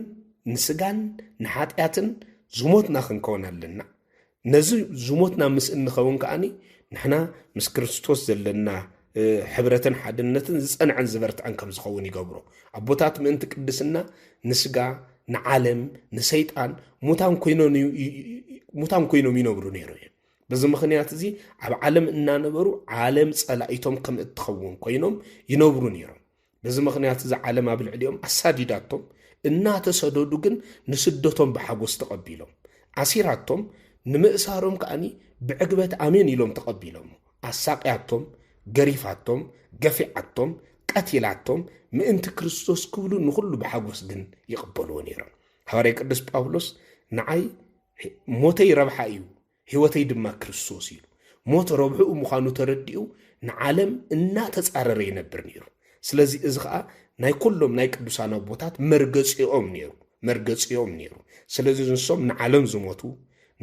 ንስጋን ንኃጢአትን ዝሞትና ክንከውን ኣለና ነዚ ዝሞትና ምስ እንኸውን ከኣኒ ንሕና ምስ ክርስቶስ ዘለና ሕብረትን ሓድነትን ዝጸንዐን ዝበርትዐን ከም ዝኸውን ይገብሮ ኣቦታት ምእንቲ ቅድስና ንስጋ ንዓለም ንሰይጣን ሙታን ኮይኖም ይነብሩ ነይሩ እዮም በዚ ምኽንያት እዚ ኣብ ዓለም እናነበሩ ዓለም ጸላኢቶም ከም እትኸውን ኮይኖም ይነብሩ ነይሮም በዚ ምኽንያት እዚ ዓለም ኣብ ልዕሊኦም ኣሳዲዳቶም እናተሰደዱ ግን ንስደቶም ብሓጎስ ተቐቢሎም ኣሲራቶም ንምእሳሮም ከዓኒ ብዕግበት ኣሜን ኢሎም ተቐቢሎም ኣሳቅያቶም ገሪፋቶም ገፊዓቶም ቀቲላቶም ምእንቲ ክርስቶስ ክብሉ ንኹሉ ብሓጎስ ግን ይቕበልዎ ነይሮም ሐዋርያ ቅዱስ ጳውሎስ ንዓይ ሞተይ ረብሓ እዩ ህይወተይ ድማ ክርስቶስ እዩ ሞት ረብሕኡ ምዃኑ ተረዲኡ ንዓለም እናተጻረረ ይነብር ነይሩ ስለዚ እዚ ከዓ ናይ ኩሎም ናይ ቅዱሳን ኣቦታት መርገጺኦም ነይሩ ስለዚ ንሶም ንዓለም ዝሞቱ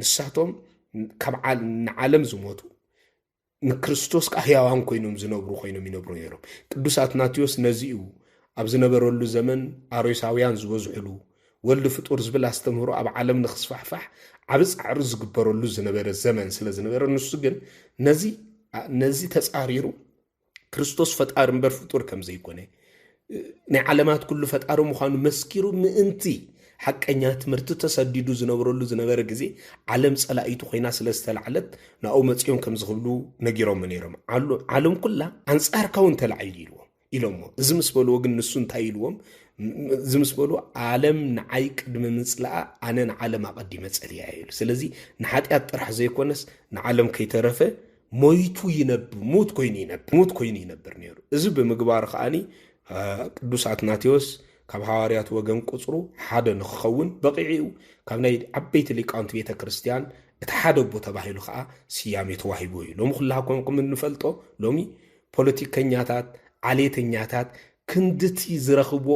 ንሳቶም ካብ ንዓለም ዝሞቱ ንክርስቶስ ከዓ ሕያዋን ኮይኖም ዝነብሩ ኮይኖም ይነብሩ ነይሮም ቅዱስ አትናቴዎስ ነዚኡ ኣብ ዝነበረሉ ዘመን አሮሳውያን ዝበዝሕሉ ወልዲ ፍጡር ዝብል ኣስተምህሮ ኣብ ዓለም ንኽስፋሕፋሕ ዓብ ጻዕሪ ዝግበረሉ ዝነበረ ዘመን ስለ ዝነበረ ንሱ ግን ነዚ ተጻሪሩ ክርስቶስ ፈጣሪ እምበር ፍጡር ከም ዘይኮነ ናይ ዓለማት ኩሉ ፈጣሪ ምዃኑ መስኪሩ ምእንቲ ሓቀኛ ትምህርቲ ተሰዲዱ ዝነበረሉ ዝነበረ ግዜ ዓለም ጸላኢቱ ኮይና ስለ ዝተልዓለት ናኡ መጽዮም ከም ዝኽብሉ ነጊሮም ነይሮም ዓለም ኩላ አንጻርካውን ተላዒሉ ኢሎሞ እዚ ምስ በልዎ ግን ንሱ እንታይ ኢልዎም እዚ ምስ በልዎ ዓለም ንዓይ ቅድሚ ምጽላኣ ኣነ ንዓለም ኣቐዲመ ጸልያ ኢሉ ስለዚ ንሓጢኣት ጥራሕ ዘይኮነስ ንዓለም ከይተረፈ ሞት ኮይኑ ይነብር ነይሩ እዚ ብምግባር ከዓኒ ቅዱስ አትናቴዎስ ካብ ሐዋርያት ወገን ቁጽሩ ሓደ ንኽኸውን በቂዒኡ ካብ ናይ ዓበይቲ ሊቃውንቲ ቤተ ክርስቲያን እቲ ሓደ ቦ ተባሂሉ ከዓ ስያሜ ተዋሂቡ እዩ ሎሚ ኩላኩም እንፈልጦ ሎሚ ፖለቲከኛታት ዓሌተኛታት ክንድቲ ዝረኽቦ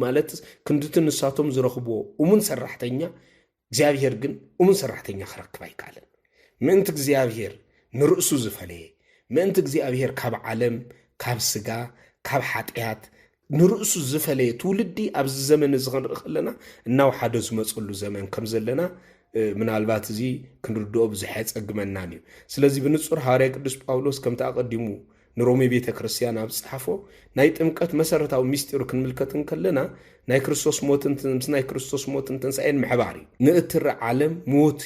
ማለት ክንድቲ ንሳቶም ዝረኽቦ እሙን ሰራሕተኛ እግዚአብሔር ግን እሙን ሰራሕተኛ ክረክብ ኣይካለን ምእንቲ እግዚአብሔር ንርእሱ ዝፈለየ ምእንቲ እግዚአብሔር ካብ ዓለም ካብ ስጋ ካብ ሓጢያት ንርእሱ ዝፈለየ ትውልዲ ኣብዚ ዘመን እዚ ክንርኢ ከለና እናው ሓደ ዝመፀሉ ዘመን ከም ዘለና ምናልባት እዚ ክንርድኦ ብዙሕ የጸግመናን እዩ ስለዚ ብንጹር ሐዋርያ ቅዱስ ጳውሎስ ከም ተቀዲሙ ንሮሜ ቤተ ክርስቲያን ኣብ ጽሓፎ ናይ ጥምቀት መሰረታዊ ምስጢሩ ክንምልከትን ከለና ናይ ክርስቶስ ሞትን ትንሣኤን ምሕባር እዩ ንእትር ዓለም ሞት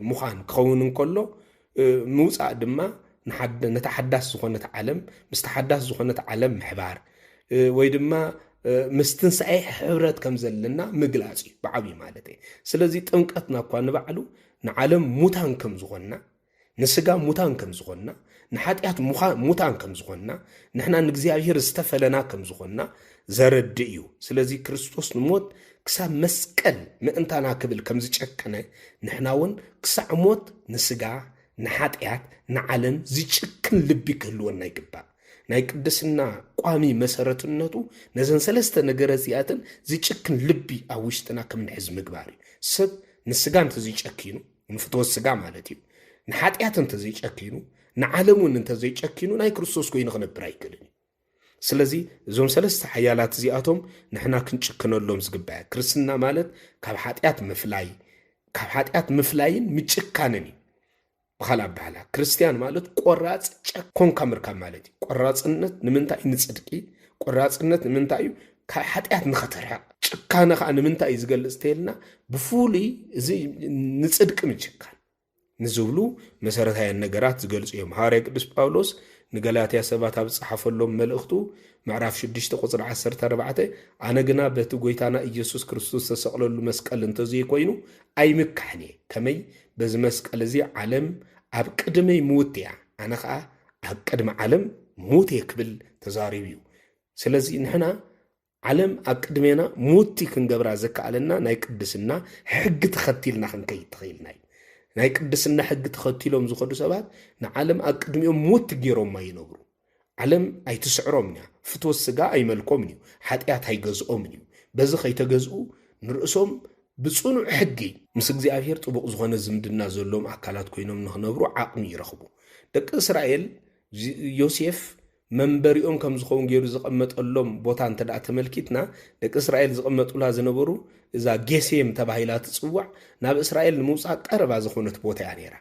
ምዃን ክኸውን እንከሎ ምውፃእ ድማ ነተሓዳስ ዝኾነት ዓለም ምስ ተሓዳስ ዝኾነት ዓለም ምሕባር ወይ ድማ ምስ ትንሣኤ ሕብረት ከም ዘለና ምግላጽ እዩ ብዓብይ ማለት እዩ ስለዚ ጥምቀትና እኳ ንባዕሉ ንዓለም ሙታን ከም ዝኾንና ንስጋ ሙታን ከም ዝኾንና ንሓጢአት ሙታን ከም ዝኾንና ንሕና ንእግዚአብሔር ዝተፈለና ከም ዝኾንና ዘረድእ እዩ ስለዚ ክርስቶስ ንሞት ክሳብ መስቀል ምእንታና ክብል ከም ዝጨከነ ንሕና እውን ክሳዕ ሞት ንስጋ ንሓጢአት ንዓለም ዝጭክን ልቢ ክህልወና ይግባእ ናይ ቅድስና ቋሚ መሰረትነቱ ነዘን ሰለስተ ነገረ እዚኣትን ዝጭክን ልቢ ኣብ ውሽጥና ከም ንሕዝ ምግባር እዩ ሰብ ንስጋ እንተዘይጨኪኑ ንፍትወት ስጋ ማለት እዩ ንሓጢአት እንተዘይጨኪኑ ንዓለሙን እንተዘይጨኪኑ ናይ ክርስቶስ ኮይኑ ክነብር ኣይክእልን ስለዚ እዞም ሰለስተ ሓያላት እዚኣቶም ንሕና ክንጭክነሎም ዝግባእ ክርስትና ማለት ካብ ሓጢአት ምፍላይን ምጭካንን እዩ በኻል ኣባህላ ክርስቲያን ማለት ቆራጽ ጨኮንካ ምርካብ ማለት እዩ ቆራጽነት ንምንታይ ንጽድቂ ቆራጽነት ንምንታይ እዩ ካብ ሓጢአት ንኸተርሕቕ ጭካነ ከዓ ንምንታይ እዩ ዝገልጽ ተየልና ብፍሉይ እዚ ንጽድቂ ምጭካን ንዝብሉ መሰረታዊ ነገራት ዝገልጹ እዮም ሐዋርያ ቅዱስ ጳውሎስ ንገላትያ ሰባት ኣብ ጽሓፈሎም መልእኽቱ ምዕራፍ 6 ቁጽሪ 14 ኣነ ግና በቲ ጎይታና ኢየሱስ ክርስቶስ ተሰቕለሉ መስቀል እንተዘይኮይኑ ኣይምካሕን ከመይ በዚ መስቀል እዚ ዓለም ኣብ ቅድመይ ሞት እያ ኣነ ከዓ ኣብ ቅድሚ ዓለም ሞት ክብል ተዛሪቡ እዩ ስለዚ ንሕና ዓለም ኣብ ቅድሜና ሞት ክንገብራ ዘከኣለና ናይ ቅድስና ሕጊ ተኸቲልና ክንከይድ ትኽእልና እዩ ናይ ቅድስና ሕጊ ተኸቲሎም ዝኸዱ ሰባት ንዓለም ኣብ ቅድሚኦም ሞት ገይሮም ይነብሩ ዓለም ኣይትስዕሮምን እያ ፍትወት ስጋ ኣይመልኮምን እዩ ሓጢአት ኣይገዝኦምን እዩ በዚ ከይተገዝኡ ንርእሶም ብጽኑዕ ሕጊ ምስ እግዚአብሔር ጥቡቕ ዝኾነ ዝምድና ዘሎም ኣካላት ኮይኖም ንኽነብሩ ዓቕሚ ይረኽቡ ደቂ እስራኤል ዮሴፍ መንበሪኦም ከም ዝኸውን ገይሩ ዝቐመጠሎም ቦታ እንተደኣ ተመልኪትና ደቂ እስራኤል ዝቐመጡላ ዝነበሩ እዛ ጌሴም ተባሂላ ትጽዋዕ ናብ እስራኤል ንምውፃእ ቀረባ ዝኾነት ቦታ እያ ነይራ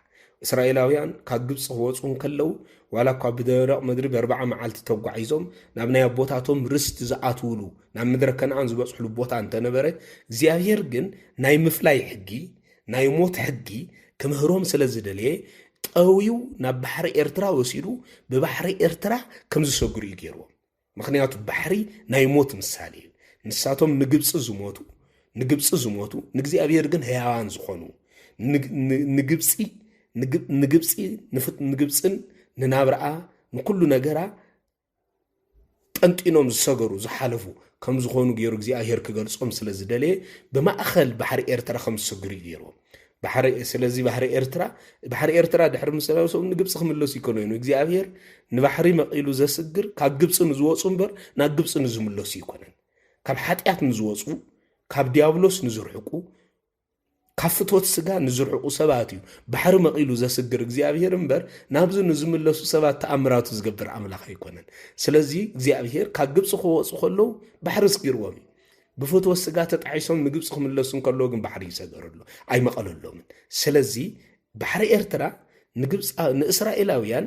እስራኤላውያን ካብ ግብፂ ክወፁን ከለው ዋላ እኳ ብደረቕ ምድሪ ብ40 መዓልቲ ተጓዒዞም ናብ ናይ ኣቦታቶም ርስቲ ዝኣትውሉ ናብ ምድረ ከነዓን ዝበፅሕሉ ቦታ እንተነበረ እግዚኣብሔር ግን ናይ ምፍላይ ሕጊ ናይ ሞት ሕጊ ክምህሮም ስለ ዝደለየ ጠውዩ ናብ ባሕሪ ኤርትራ ወሲዱ ብባሕሪ ኤርትራ ከም ዝሰግሩ እዩ ገይርዎም። ምክንያቱ ባሕሪ ናይ ሞት ምሳሌ እዩ። ንሳቶም ንግብፂ ዝሞቱ ንእግዚኣብሔር ግን ህያዋን ዝኾኑ ንግብፅን ንናብርኣ ንኩሉ ነገራ ጠንጢኖም ዝሰገሩ ዝሓለፉ ከም ዝኾኑ ገይሩ እግዚኣብሔር ክገልጾም ስለ ዝደለየ ብማእኸል ባሕሪ ኤርትራ ከም ዝሰግሩ እዩ ገይርዎም። ስለዚ ባሕሪ ኤርትራ ድሕሪ ምስለሶም ንግብፂ ክምለሱ ይኮነኑ እግዚኣብሔር ንባሕሪ መቂሉ ዘስግር ካብ ግብፂ ንዝወፁ እምበር ናብ ግብፂ ንዝምለሱ ይኮነን። ካብ ሓጢኣት ንዝወፁ ካብ ዲያብሎስ ንዝርሕቁ ካብ ፍትወት ስጋ ንዝርሕቁ ሰባት እዩ ባሕሪ መቂሉ ዘስግር እግዚኣብሔር እምበር ናብዚ ንዝምለሱ ሰባት ተኣምራቱ ዝገብር ኣምላኽ ኣይኮነን። ስለዚ እግዚኣብሔር ካብ ግብፂ ክወፁ ከለዉ ባሕሪ ስጊርዎም እዩ። ብፍትወት ስጋ ተጣሒሶም ንግብፂ ክምለሱ ከለዉ ግን ባሕሪ ይሰገረሉ ኣይመቐለሎምን። ስለዚ ባሕሪ ኤርትራ ንእስራኤላውያን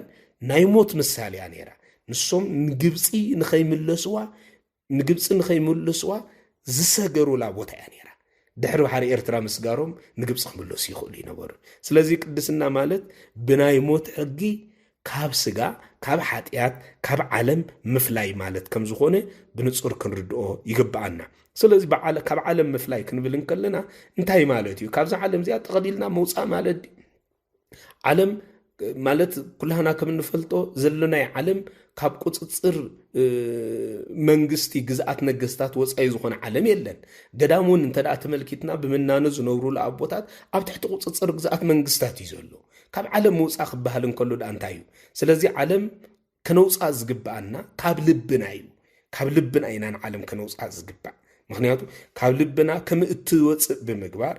ናይ ሞት ምሳሌ እያ ነይራ። ንሶም ንግብፂ ንኸይምለስዋ ዝሰገሩላ ቦታ እያ ነይራ። ድሕሪ ባሕሪ ኤርትራ ምስጋሮም ንግብፂ ክምለሱ ይኽእሉ ይነበሩ። ስለዚ ቅድስና ማለት ብናይ ሞት ሕጊ ካብ ስጋ ካብ ሓጢኣት ካብ ዓለም ምፍላይ ማለት ከም ዝኾነ ብንጹር ክንርድኦ ይግብኣና። ስለዚ ካብ ዓለም ምፍላይ ክንብል እንከለና እንታይ ማለት እዩ? ካብዛ ዓለም እዚኣ ጠቕሊልና መውፃእ ማለት ዓለም ማለት ኩላህና ከም እንፈልጦ ዘለናይ ዓለም ካብ ቁፅፅር መንግስቲ ግዝኣት ነገስታት ወፃኢ ዝኾነ ዓለም የለን። ገዳሙን እንተደኣ ተመልኪትና ብምናነ ዝነብሩሉ ኣቦታት ኣብ ትሕቲ ቁፅፅር ግዝኣት መንግስታት እዩ ዘሎ። ካብ ዓለም መውፃእ ክበሃል እንከሎ ዳ እንታይ እዩ? ስለዚ ዓለም ከነውፃእ ዝግብኣና ካብ ልብና እዩ። ካብ ልብና ኢና ንዓለም ከነውፃእ ዝግባእ። ምክንያቱ ካብ ልብና ከም እትወፅእ ብምግባር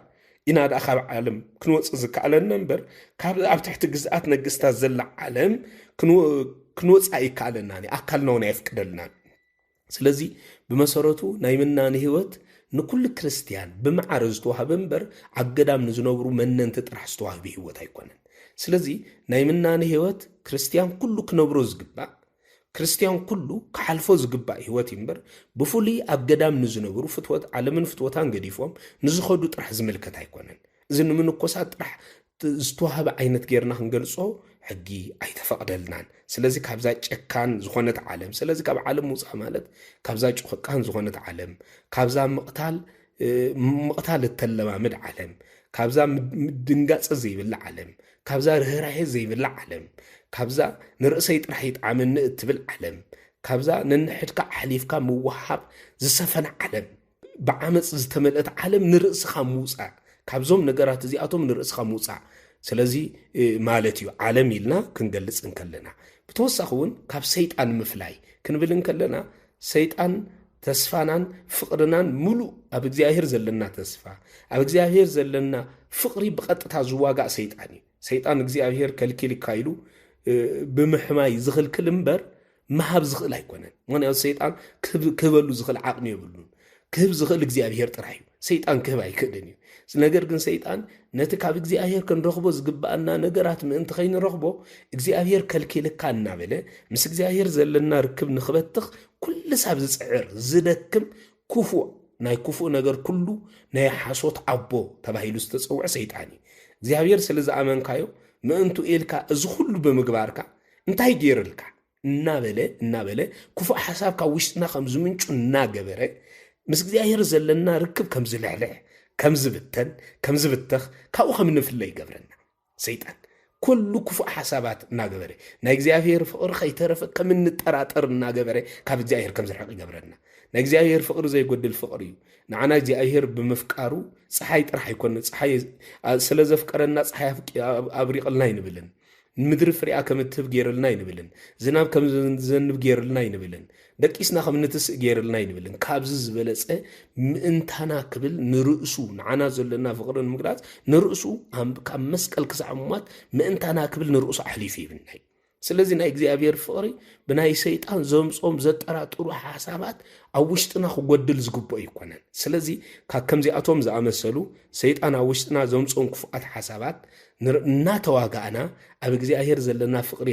ኢና ዳ ካብ ዓለም ክንወፅእ ዝከኣለና እምበር ኣብ ትሕቲ ግዝኣት ነገስታት ዘላ ዓለም ክንወፅእ ይከኣለና ኣካልና እውን ኣይፍቅደልና። ስለዚ ብመሰረቱ ናይ ምናኒ ህይወት ንኩሉ ክርስቲያን ብመዓረ ዝተዋህበ እምበር ኣብ ገዳም ንዝነብሩ መነንቲ ጥራሕ ዝተዋህበ ህይወት ኣይኮነን። ስለዚ ናይ ምናኒ ህይወት ክርስቲያን ኩሉ ክነብሮ ዝግባእ ክርስቲያን ኩሉ ክሓልፎ ዝግባእ ህይወት እምበር ብፍሉይ ኣብ ገዳም ንዝነብሩ ፍትወት ዓለምን ፍትወታን ገዲፎም ንዝኸዱ ጥራሕ ዝምልከት ኣይኮነን። እዚ ንምንኮሳት ጥራሕ ዝተዋህበ ዓይነት ጌርና ክንገልጾ ሕጊ ኣይተፈቕደልናን። ስለዚ ካብዛ ጨካን ዝኾነት ዓለም ስለዚ ካብ ዓለም ምውፃእ ማለት ካብዛ ጭካን ዝኾነት ዓለም ካብዛ ምቕታል እተለማምድ ዓለም ካብዛ ድንጋፀ ዘይብላ ዓለም ካብዛ ርህራሄ ዘይብላ ዓለም ካብዛ ንርእሰይ ጥራሕ ይጣዕመኒ እትብል ዓለም ካብዛ ነንሕድካ ሓሊፍካ ምወሃብ ዝሰፈነ ዓለም ብዓመፅ ዝተመልአት ዓለም ንርእስኻ ምውፃእ ካብዞም ነገራት እዚኣቶም ንርእስኻ ምውፃእ ስለዚ ማለት እዩ ዓለም ኢልና ክንገልጽ እንከለና። ብተወሳኺ እውን ካብ ሰይጣን ምፍላይ ክንብል እንከለና ሰይጣን ተስፋናን ፍቕርናን ሙሉእ ኣብ እግዚኣብሔር ዘለና ተስፋ ኣብ እግዚኣብሔር ዘለና ፍቕሪ ብቐጥታ ዝዋጋእ ሰይጣን እዩ። ሰይጣን እግዚኣብሔር ከልኪል ካይሉ ብምሕማይ ዝኽልክል እምበር መሃብ ዝኽእል ኣይኮነን። ምክንያቱ ሰይጣን ክህበሉ ዝኽእል ዓቕሚ የብሉን። ክህብ ዝኽእል እግዚኣብሔር ጥራሕ እዩ። ሰይጣን ክህብ ኣይክእልን እዩ። ነገር ግን ሰይጣን ነቲ ካብ እግዚኣብሔር ክንረኽቦ ዝግባአና ነገራት ምእንቲ ከይንረኽቦ እግዚኣብሔር ከልኪልካ እናበለ ምስ እግዚኣብሔር ዘለና ርክብ ንኽበትኽ ኩሉ ሳብ ዝፅዕር ዝደክም ክፉእ ናይ ክፉእ ነገር ኩሉ ናይ ሓሶት ኣቦ ተባሂሉ ዝተፀውዐ ሰይጣን እዩ። እግዚኣብሔር ስለ ዝኣመንካዮ ምእንቱ ኢልካ እዚ ኩሉ ብምግባርካ እንታይ ገይርልካ እናበለ ክፉእ ሓሳብ ካብ ውሽጥና ከም ዝምንጩ እናገበረ ምስ እግዚኣብሔር ዘለና ርክብ ከም ዝልሕልሕ ከም ዝብተን ከም ዝብተኽ ካብኡ ከም ንፍለ ይገብረና ሰይጣን ኩሉ ክፉእ ሓሳባት እናገበረ ናይ እግዚኣብሔር ፍቕሪ ከይተረፈ ከም እንጠራጠር እናገበረ ካብ እግዚኣብሔር ከም ዝርሕቕ ይገብረና። ናይ እግዚኣብሔር ፍቕሪ ዘይጎድል ፍቕሪ እዩ። ንዓና እግዚኣብሔር ብምፍቃሩ ፀሓይ ጥራሕ ኣይኮነ ፀሓይ ስለ ዘፍቀረና ፀሓይ ኣብሪቕልና ይንብልን ምድሪ ፍሬኣ ከም እትህብ ገይርልና ይንብልን ዝናብ ከም ዘንብ ገይርልና ይንብልን ደቂስና ከም ንትስእ ገይርልና ይንብልን ካብዚ ዝበለፀ ምእንታና ክብል ንርእሱ ንዓና ዘለና ፍቕሪ ንምግላጽ ንርእሱ ካብ መስቀል ክሳዕ ሞት ምእንታና ክብል ንርእሱ ኣሕሊፉ ይብልና። ስለዚህ ናይ እግዚአብሔር ፍቅሪ ብናይ ሰይጣን ዘምጾም ዘጠራጥሩ ሓሳባት ኣብ ውሽጥና ክጎድል ዝግብኦ ይኮነን ስለዚህ ከምዚኣቶም ዝኣመሰሉ ሰይጣን ኣብ ውሽጥና ዘምጾም ክፉኣት ሓሳባት እናተዋጋእና ኣብ እግዚአብሔር ዘለና ፍቅሪ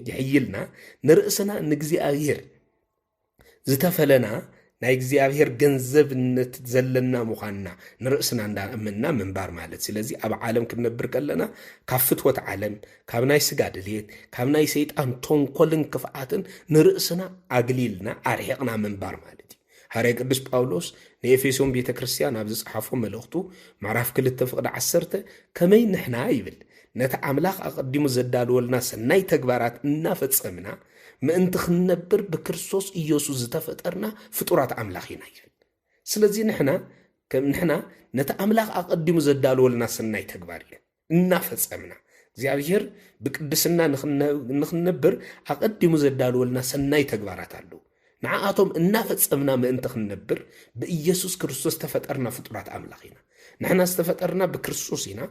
ይሕይልና ንርእስና ንእግዚአብሔር ዝተፈለና ናይ እግዚአብሔር ገንዘብነት ዘለና ምዃንና ንርእስና እንዳእምና ምንባር ማለት ስለዚህ ኣብ ዓለም ክንነብር ከለና ካብ ፍትወት ዓለም ካብ ናይ ስጋ ድልየት ካብ ናይ ሰይጣን ተንኮልን ክፍኣትን ንርእስና ኣግሊልና ኣርሒቕና ምንባር ማለት እዩ ሃርያ ቅዱስ ጳውሎስ ንኤፌሶን ቤተክርስቲያን ኣብ ዝጽሓፎ መልእኽቱ ምዕራፍ 2:10 ከመይ ንሕና ይብል ነቲ ኣምላኽ ኣቐዲሙ ዘዳልወልና ሰናይ ተግባራት እናፈጸምና ምእንቲ ክንነብር ብክርስቶስ ኢየሱስ ዝተፈጠርና ፍጡራት ኣምላኽ ኢና ይብል ስለዚህ ንሕና ነቲ ኣምላኽ ኣቐዲሙ ዘዳልወልና ሰናይ ተግባር እዩ እናፈጸምና እግዚአብሔር ብቅድስና ንኽንነብር ኣቐዲሙ ዘዳልወልና ሰናይ ተግባራት ኣለዉ ንዓኣቶም እናፈጸምና ምእንቲ ክንነብር ብኢየሱስ ክርስቶስ ተፈጠርና ፍጡራት ኣምላኽ ኢና ንሕና ዝተፈጠርና ብክርስቶስ ኢና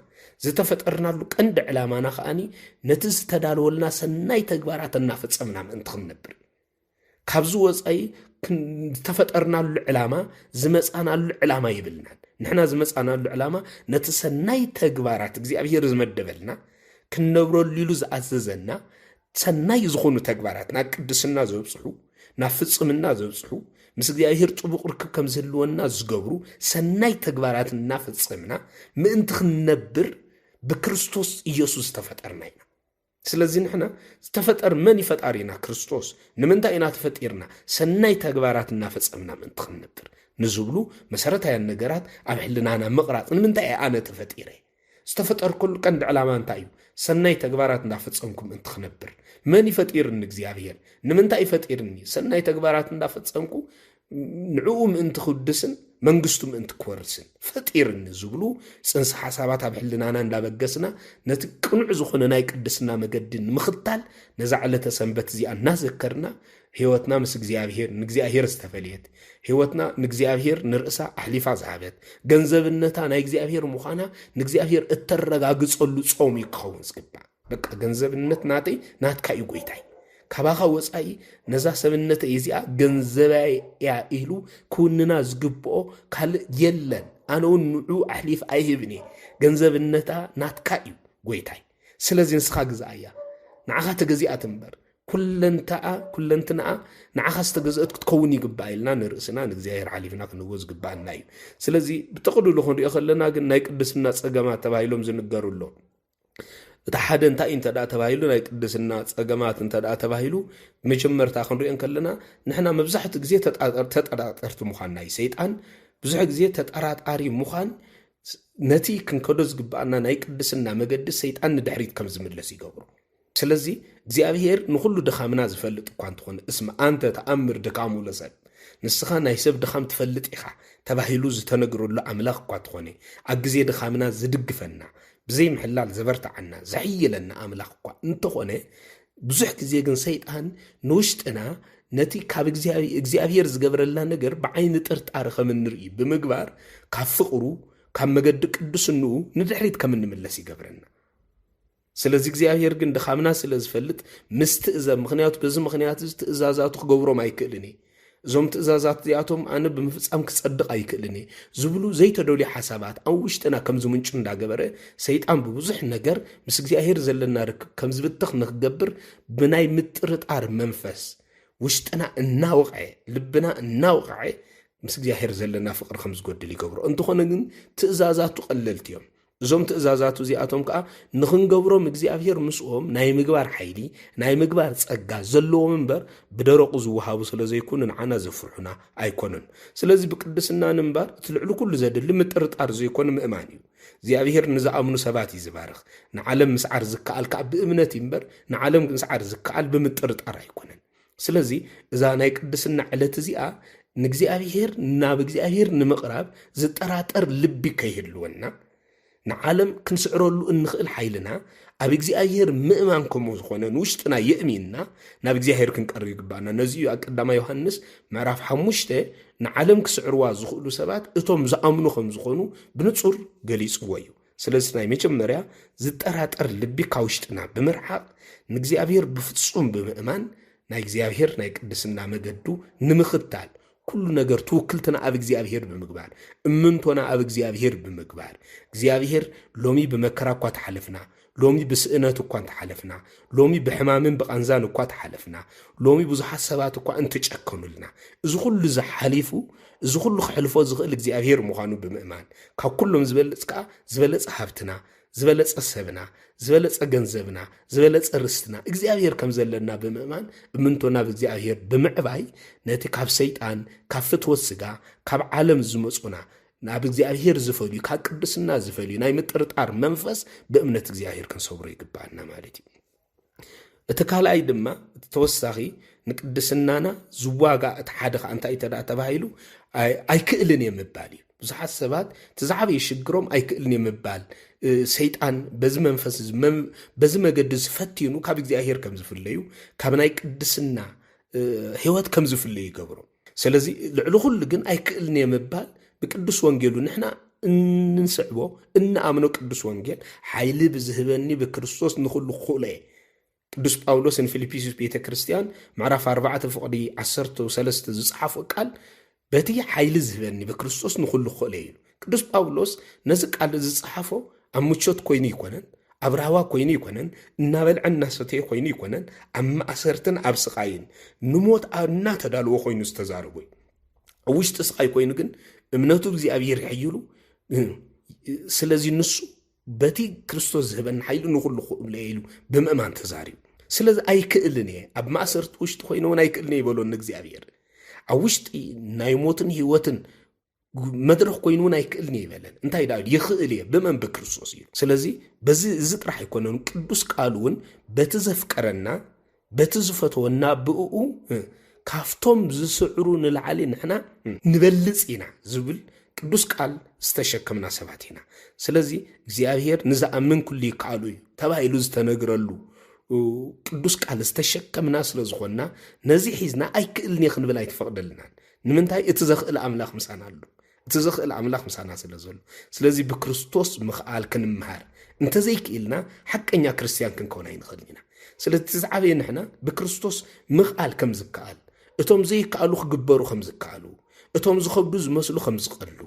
ዝተፈጠርናሉ ቀንዲ ዕላማና ከኣኒ ነቲ ዝተዳልወልና ሰናይ ተግባራት እናፈጸምና ምእንቲ ክንነብር ካብዚ ወፃኢ ዝተፈጠርናሉ ዕላማ ዝመጻናሉ ዕላማ ይብልናን ንሕና ዝመጻናሉ ዕላማ ነቲ ሰናይ ተግባራት እግዚአብሔር ዝመደበልና ክንነብረሉ ኢሉ ዝኣዘዘና ሰናይ ዝኾኑ ተግባራት ናብ ቅድስና ዘብጽሑ ናብ ፍጽምና ዘብጽሑ ምስ እግዚአብሔር ጽቡቕ ርክብ ከም ዝህልወና ዝገብሩ ሰናይ ተግባራት እናፈጸምና ምእንቲ ክንነብር ብክርስቶስ ኢየሱስ ተፈጠርና ኢና ስለዚህ ንሕና ዝተፈጠር መን ይፈጣሪና ክርስቶስ ንምንታይ ኢና ተፈጢርና ሰናይ ተግባራት እናፈጸምና ምእንቲ ክንነብር ንዝብሉ መሰረታዊ ነገራት ኣብ ሕልናና ምቕራጽ ንምንታይ ኣነ ተፈጢረ ዝተፈጠርኩሉ ቀንዲ ዕላማ እንታይ እዩ ሰናይ ተግባራት እንዳፈጸምኩም ምእንቲ ክነብር መን ይፈጢርኒ እግዚአብሔር ንምንታይ ይፈጢርኒ ሰናይ ተግባራት እንዳፈጸምኩ ንዕኡ ምእንቲ ክውድስን መንግስቱ ምእንቲ ክወርስን ፈጢርኒ ዝብሉ ጽንሰ ሓሳባት ኣብ ሕልናና እንዳበገስና ነቲ ቅኑዕ ዝኾነ ናይ ቅድስና መገዲ ንምኽታል ነዛ ዕለተ ሰንበት እዚኣ እናዘከርና ህይወትና ምስ እግዚአብሔር ንእግዚአብሔር ዝተፈልየት ህይወትና ንእግዚአብሔር ንርእሳ ኣሕሊፋ ዝሃበት ገንዘብነታ ናይ እግዚአብሔር ምዃና ንእግዚአብሔር እተረጋግጸሉ ጾም ይክኸውን ዝግባእ በቃ ገንዘብነት ናተይ ናትካ እዩ ጎይታይ ካባኻ ወፃኢ ነዛ ሰብነተ እዚኣ ገንዘባይ እያ ኢሉ ክውንና ዝግብኦ ካልእ የለን ኣነ እውን ንዑ ኣሕሊፍ ኣይህብኒ ገንዘብነታ ናትካ እዩ ጎይታይ ስለዚ ንስኻ ግዛእ እያ ንዓኻ ተገዚኣ ትንበር ኩለንትናኣ ንዓኻ ዝተገዝአት ክትከውን ይግባእ ኢልና ንርእስና ንእግዚአብሔር ሓሊፍና ክንህቦ ዝግባአና እዩ ስለዚ ብተቕልሉ ክንሪኦ ከለና ግን ናይ ቅድስና ጸገማት ተባሂሎም ዝንገሩሎ እቲ ሓደ እንታይ እንተዳ ተባሂሉ ናይ ቅድስና ጸገማት እንተዳ ተባሂሉ መጀመርታ ክንሪኦን ከለና ንሕና መብዛሕትኡ ግዜ ተጠራጠርቲ ምዃንና እዩ ሰይጣን ብዙሕ ግዜ ተጠራጣሪ ምዃን ነቲ ክንከዶ ዝግባአና ናይ ቅድስና መገዲ ሰይጣን ንድሕሪት ከም ዝምለስ ይገብሩ ስለዚህ እግዚአብሔር ንኹሉ ድኻምና ዝፈልጥ እኳ እንትኾነ እስማ አንተ ተኣምር ድካሙ ለሰብ ንስኻ ናይ ሰብ ድኻም ትፈልጥ ኢኻ ተባሂሉ ዝተነግረሉ ኣምላኽ እኳ ትኾነ ኣብ ግዜ ድኻምና ዝድግፈና ብዘይ ምሕላል ዘበርታዓና ዘሕይለና ኣምላኽ እኳ እንተኾነ ብዙሕ ግዜ ግን ሰይጣን ንውሽጥና ነቲ ካብ እግዚአብሔር ዝገበረላ ነገር ብዓይኒ ጥርጣሪ ከም እንርኢ ብምግባር ካብ ፍቕሩ ካብ መገዲ ቅዱስንኡ ንድሕሪት ከም እንምለስ ይገብረና ስለዚህ እግዚአብሔር ግን ድኻምና ስለ ዝፈልጥ ምስ ትእዛዝ ምኽንያቱ በዚ ምኽንያት ትእዛዛቱ ክገብሮም ኣይክእልኒ እዞም ትእዛዛት እዚኣቶም ኣነ ብምፍጻም ክጸድቕ ኣይክእልኒ ዝብሉ ዘይተደልዩ ሓሳባት ኣብ ውሽጥና ከም ዝምንጩ እንዳገበረ ሰይጣን ብብዙሕ ነገር ምስ እግዚአብሔር ዘለና ርክብ ከም ዝብትኽ ንክገብር ብናይ ምጥርጣር መንፈስ ውሽጥና እናወቕዐ ልብና እናወቕዐ ምስ እግዚአብሔር ዘለና ፍቕሪ ከም ዝጎድል ይገብሮ እንትኾነ ግን ትእዛዛቱ ቀለልቲ እዮም እዞም ትእዛዛቱ እዚኣቶም ከዓ ንኽንገብሮም እግዚአብሔር ምስኦም ናይ ምግባር ሓይሊ ናይ ምግባር ጸጋ ዘለዎም እምበር ብደረቑ ዝወሃቡ ስለ ዘይኮኑ ንዓና ዘፍርሑና ኣይኮኑን ስለዚ ብቅድስና ንምባር እቲ ልዕሊ ኩሉ ዘድሊ ምጥርጣር ዘይኮነ ምእማን እዩ እግዚአብሔር ንዝኣምኑ ሰባት እዩ ዝባርኽ ንዓለም ምስዓር ዝከኣል ከዓ ብእምነት እምበር ንዓለም ምስዓር ዝከኣል ብምጥርጣር ኣይኮነን ስለዚ እዛ ናይ ቅድስና ዕለት እዚኣ ንእግዚአብሔር ናብ እግዚአብሔር ንምቕራብ ዝጠራጠር ልቢ ከይህልወና ንዓለም ክንስዕረሉ እንኽእል ሓይልና ኣብ እግዚአብሔር ምእማን ከምኡ ዝኾነ ንውሽጥና የእሚንና ናብ እግዚአብሔር ክንቀርብ ይግባአና ነዚዩ ኣብ ቀዳማይ ዮሐንስ ምዕራፍ 5 ንዓለም ክስዕርዋ ዝኽእሉ ሰባት እቶም ዝኣምኑ ከም ዝኾኑ ብንጹር ገሊጽዎ እዩ ስለዚህ ናይ መጀመርያ ዝጠራጠር ልቢ ካውሽጥና ብምርሓቅ ንእግዚአብሔር ብፍጹም ብምእማን ናይ እግዚአብሔር ናይ ቅድስና መገዱ ንምኽታል ኩሉ ነገር ትውክልትና ኣብ እግዚአብሔር ብምግባር እምንቶና ኣብ እግዚአብሔር ብምግባር እግዚአብሔር ሎሚ በመከራ እኳ ተሓልፍና ሎሚ ብስእነት እኳ ተሓልፍና ሎሚ ብሕማምን ብቃንዛን እኳ ተሓልፍና ሎሚ ብዙሓት ሰባት እኳ እንትጨከኑልና እዚ ኩሉ ዝሓሊፉ እዚ ኩሉ ክሕልፎ ዝኽእል እግዚአብሔር ምዃኑ ብምእማን ካብ ኩሎም ዝበለጽ ከዓ ዝበለጸ ሃብትና ዝበለጸ ሰብና ዝበለጸ ገንዘብና ዝበለጸ ርስትና እግዚአብሔር ከም ዘለና ብምእማን እምንቶና ብእግዚአብሔር ብምዕባይ ነቲ ካብ ሰይጣን ካብ ፍትወት ስጋ ካብ ዓለም ዝመጹና ናብ እግዚአብሔር ዝፈልዩ ካብ ቅድስና ዝፈልዩ ናይ ምጥርጣር መንፈስ በእምነት እግዚአብሔር ክንሰብሮ ይግባአና ማለት እዩ። እቲ ካልኣይ ድማ ተወሳኺ ንቅድስናና ዝዋጋ እቲ ሓደ ከዓ እንታይ ተባሂሉ ኣይክእልን የምባል እዩ። ብዙሓት ሰባት ተዛዕበየ ሽግሮም ኣይክእልን የምባል ሰይጣን በዚ መንፈስ በዚ መገዲ ዝፈትኑ ካብ እግዚአብሔር ከም ዝፍለዩ ካብ ናይ ቅድስና ህይወት ከም ዝፍለዩ ይገብሩ። ስለዚ ልዕሊ ኩሉ ግን ኣይክእልን የምባል بقدس وانجيلو نحنا ننسعبو إن آمنو قدس وانجيل حيلي بزهبني بكريستوس نخلو خولي قدس باولوس إن فيليبيسوس بيتا كريستيان معرف 4 فقدي 10 و3 زصحفو قال بتي حيلي زهبني بكريستوس نخلو خولي قدس باولوس نزق قال زصحفو أموتشوت كويني يكونن أبرهوا كويني يكونن نابل عنا ستي كويني يكونن أما أسرتن أبسقاين نموت أنا تدالو خوينو استزاربوي وش تسقاي كوينو جن እምነቱ እግዚአብሔር ይሕይሉ ስለዚህ ንሱ በቲ ክርስቶስ ዝህበን ኃይሉ ንኹሉ ለይሉ ብምእማን ተዛሪው ስለዚህ ኣይክእልን ኣብ ማእሰርት ውሽጥ ኮይኖን ኣይክእልን ይበሎን እግዚአብሔር ኣብ ውሽጥ ናይ ሞትን ህይወትን መድረኽ ኮይኖን ኣይክእልን ይበለን እንታይ ዳው ይኽእል በመን በክርስቶስ እዩ። ስለዚህ በዚ ዝጥራሕ ይኮነን ቅዱስ ቃሉን በቲ ዘፍቀረና በቲ ዝፈተወና ብኡ ካፍቶም ዝስዕሩ ንልዓሊ ንሕና ንበልጽ ኢና ዝብል ቅዱስ ቃል ዝተሸከምና ሰባት ኢና። ስለዚ እግዚአብሔር ንዝኣምን ኩሉ ይከኣሉ እዩ ተባሂሉ ዝተነግረሉ ቅዱስ ቃል ዝተሸከምና ስለዝኾንና ነዚ ሒዝና ኣይክእልን ክንብል ኣይትፈቅደልናን። ንምንታይ እቲ ዘኽእል ኣምላኽ ምሳና ኣሎ እቲ ዘኽእል ኣምላኽ ምሳና ስለዘሎ ስለዚ ብክርስቶስ ምኽኣል ክንምሃር እንተዘይክኢልና ሓቀኛ ክርስቲያን ክንከውን ኣይንኽእልን ኢና። ስለዚ ዝዓበየ ንሕና ብክርስቶስ ምኽኣል ከም ዝከኣል እቶም ዘይከኣሉ ክግበሩ ከም ዝከኣሉ እቶም ዝኸብዱ ዝመስሉ ከም ዝቐሉ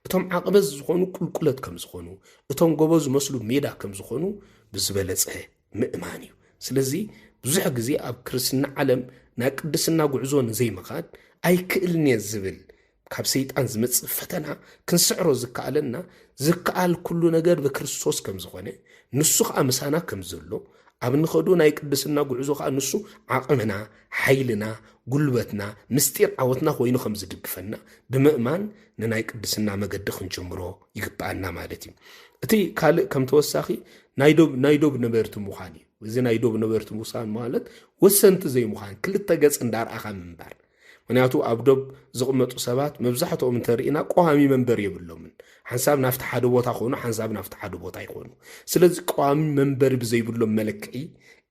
እቶም ዓቕበዝ ዝኾኑ ቁልቁለት ከም ዝኾኑ እቶም ጎበዝ ዝመስሉ ሜዳ ከም ዝኾኑ ብዝበለጸ ምእማን እዩ። ስለዚ ብዙሕ ግዜ ኣብ ክርስትና ዓለም ናይ ቅድስና ጉዕዞ ንዘይምኻድ ኣይክእልን ዝብል ካብ ሰይጣን ዝመጽእ ፈተና ክንስዕሮ ዝከኣለና ዝከኣል ኩሉ ነገር ብክርስቶስ ከም ዝኾነ ንሱ ከዓ ምሳና ከም ዘሎ ኣብ ንኸዱ ናይ ቅድስና ጉዕዞ ከዓ ንሱ ዓቕምና ሓይልና ጉልበትና ምስጢር ዓወትና ኮይኑ ከም ዝድግፈና ብምእማን ንናይ ቅድስና መገዲ ክንጀምሮ ይግባአና ማለት እዩ። እቲ ካልእ ከም ተወሳኺ ናይ ዶብ ነበርቲ ምዃን እዩ። እዚ ናይ ዶብ ነበርቲ ምዃን ማለት ወሰንቲ ዘይምዃን ክልተ ገጽ እንዳርኣኻ ምንባር ምክንያቱ ኣብ ዶብ ዝቕመጡ ሰባት መብዛሕትኦም እንተርኢና ቀዋሚ መንበር የብሎምን ሓንሳብ ናፍቲ ሓደ ቦታ ኮይኑ ሓንሳብ ናፍቲ ሓደ ቦታ ይኾኑ። ስለዚ ቀዋሚ መንበር ብዘይብሎም መለክዒ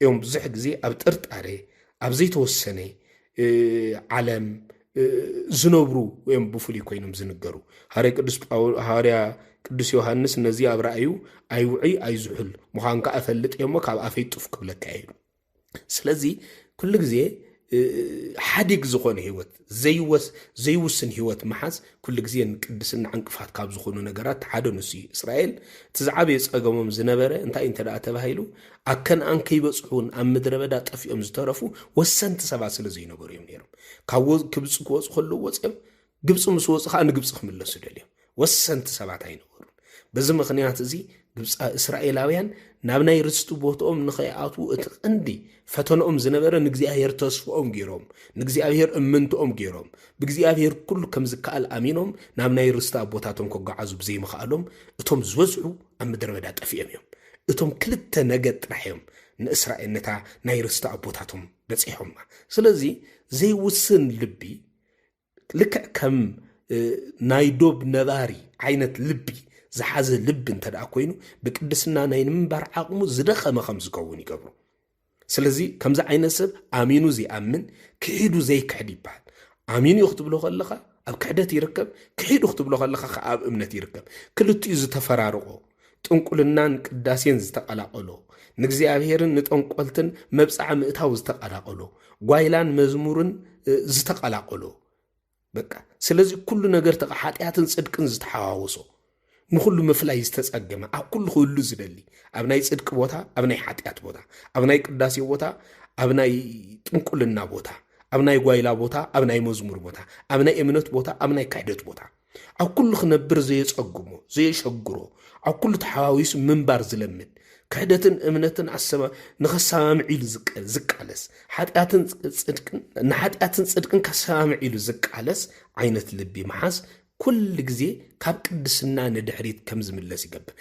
እዮም ብዙሕ ግዜ ኣብ ጥርጣሬ ኣብ ዘይተወሰነ ዓለም ዝነብሩ ወይም ብፍሉይ ኮይኖም ዝንገሩ ሃዋርያ ቅዱስ ዮሐንስ ነዚ ኣብ ራእዩ ኣይውዒ ኣይዝሑል ምዃንካ ኣፈልጥ እሞ ካብ ኣፈይ ጡፍ ክብለካ እዩ። ስለዚ ኩሉ ግዜ ሓዲግ ዝኾነ ህይወት ዘይውስን ህይወት መሓዝ ኩሉ ግዜ ንቅድስና ዕንቅፋት ካብ ዝኾኑ ነገራት ሓደ ንሱ እዩ። እስራኤል ትዝዓበየ ፀገሞም ዝነበረ እንታይ እንተ ደኣ ተባሂሉ ኣብ ከነኣን ከይበፅሑን ኣብ ምድረ በዳ ጠፊኦም ዝተረፉ ወሰንቲ ሰባት ስለ ዘይነበሩ እዮም ነይሮም። ካብ ግብፂ ክወፁ ከለዉ ወፅኦም ግብፂ ምስ ወፁ ከዓ ንግብፂ ክምለሱ ደልዮም ወሰንቲ ሰባት ኣይነበሩን። በዚ ምክንያት እዚ እስራኤላውያን ናብ ናይ ርስቱ ቦታኦም ንኸይኣትዉ እቲ ቀንዲ ፈተነኦም ዝነበረ ንእግዚአብሔር ተስፍኦም ገይሮም ንእግዚአብሔር እምንትኦም ገይሮም ብእግዚአብሔር ኩሉ ከም ዝከኣል ኣሚኖም ናብ ናይ ርስቲ ኣቦታቶም ከጓዓዙ ብዘይምኽኣሎም እቶም ዝበዝሑ ኣብ ምድረ በዳ ጠፊኦም እዮም። እቶም ክልተ ነገድ ጥራሕ እዮም ንእስራኤል ነታ ናይ ርስቲ ኣቦታቶም በፂሖም። ስለዚ ዘይውስን ልቢ ልክዕ ከም ናይ ዶብ ነባሪ ዓይነት ልቢ ዝሓዘ ልቢ እንተደኣ ኮይኑ ብቅድስና ናይ ንምንባር ዓቕሙ ዝደኸመ ከም ዝከውን ይገብሩ። ስለዚ ከምዚ ዓይነት ሰብ ኣሚኑ ዘይኣምን ክሒዱ ዘይክሕድ ይበሃል። ኣሚኑ እዩ ክትብሎ ከለኻ ኣብ ክሕደት ይርከብ፣ ክሒዱ ክትብሎ ከለኻ ከዓ ኣብ እምነት ይርከብ። ክልቲኡ ዝተፈራርቆ ጥንቁልናን ቅዳሴን ዝተቀላቀሎ ንእግዚአብሔርን ንጠንቆልትን መብጻዕ ምእታው ዝተቀላቀሎ ጓይላን መዝሙርን ዝተቀላቀሎ በቃ ስለዚ ኩሉ ነገር ኃጢአትን ጽድቅን ዝተሐዋወሶ ንኩሉ ምፍላይ ዝተጸገመ ኣብ ኩሉ ሁሉ ዝደሊ ኣብ ናይ ጽድቅ ቦታ ኣብ ናይ ኃጢአት ቦታ ኣብ ናይ ቅዳሴ ቦታ ኣብ ናይ ጥንቁልና ቦታ ኣብ ናይ ጓይላ ቦታ ኣብ ናይ መዝሙር ቦታ ኣብ ናይ እምነት ቦታ ኣብ ናይ ክህደት ቦታ ኣብ ኩሉ ክነብር ዘየጸግሞ ዘየሸግሮ ኣብ ኩሉ ተሐዋዊሱ ምንባር ዝለምድ ክህደትን እምነትን አሰማ ንኸሳማምዒሉ ዝቃለስ ኃጢአትን ጽድቅን ከሳማምዒሉ ዝቃለስ ዓይነት ልቢ መሓዝ ኩል ጊዜ ካብ ቅድስና ንድሕሪት ከም ዝምለስ ይገብር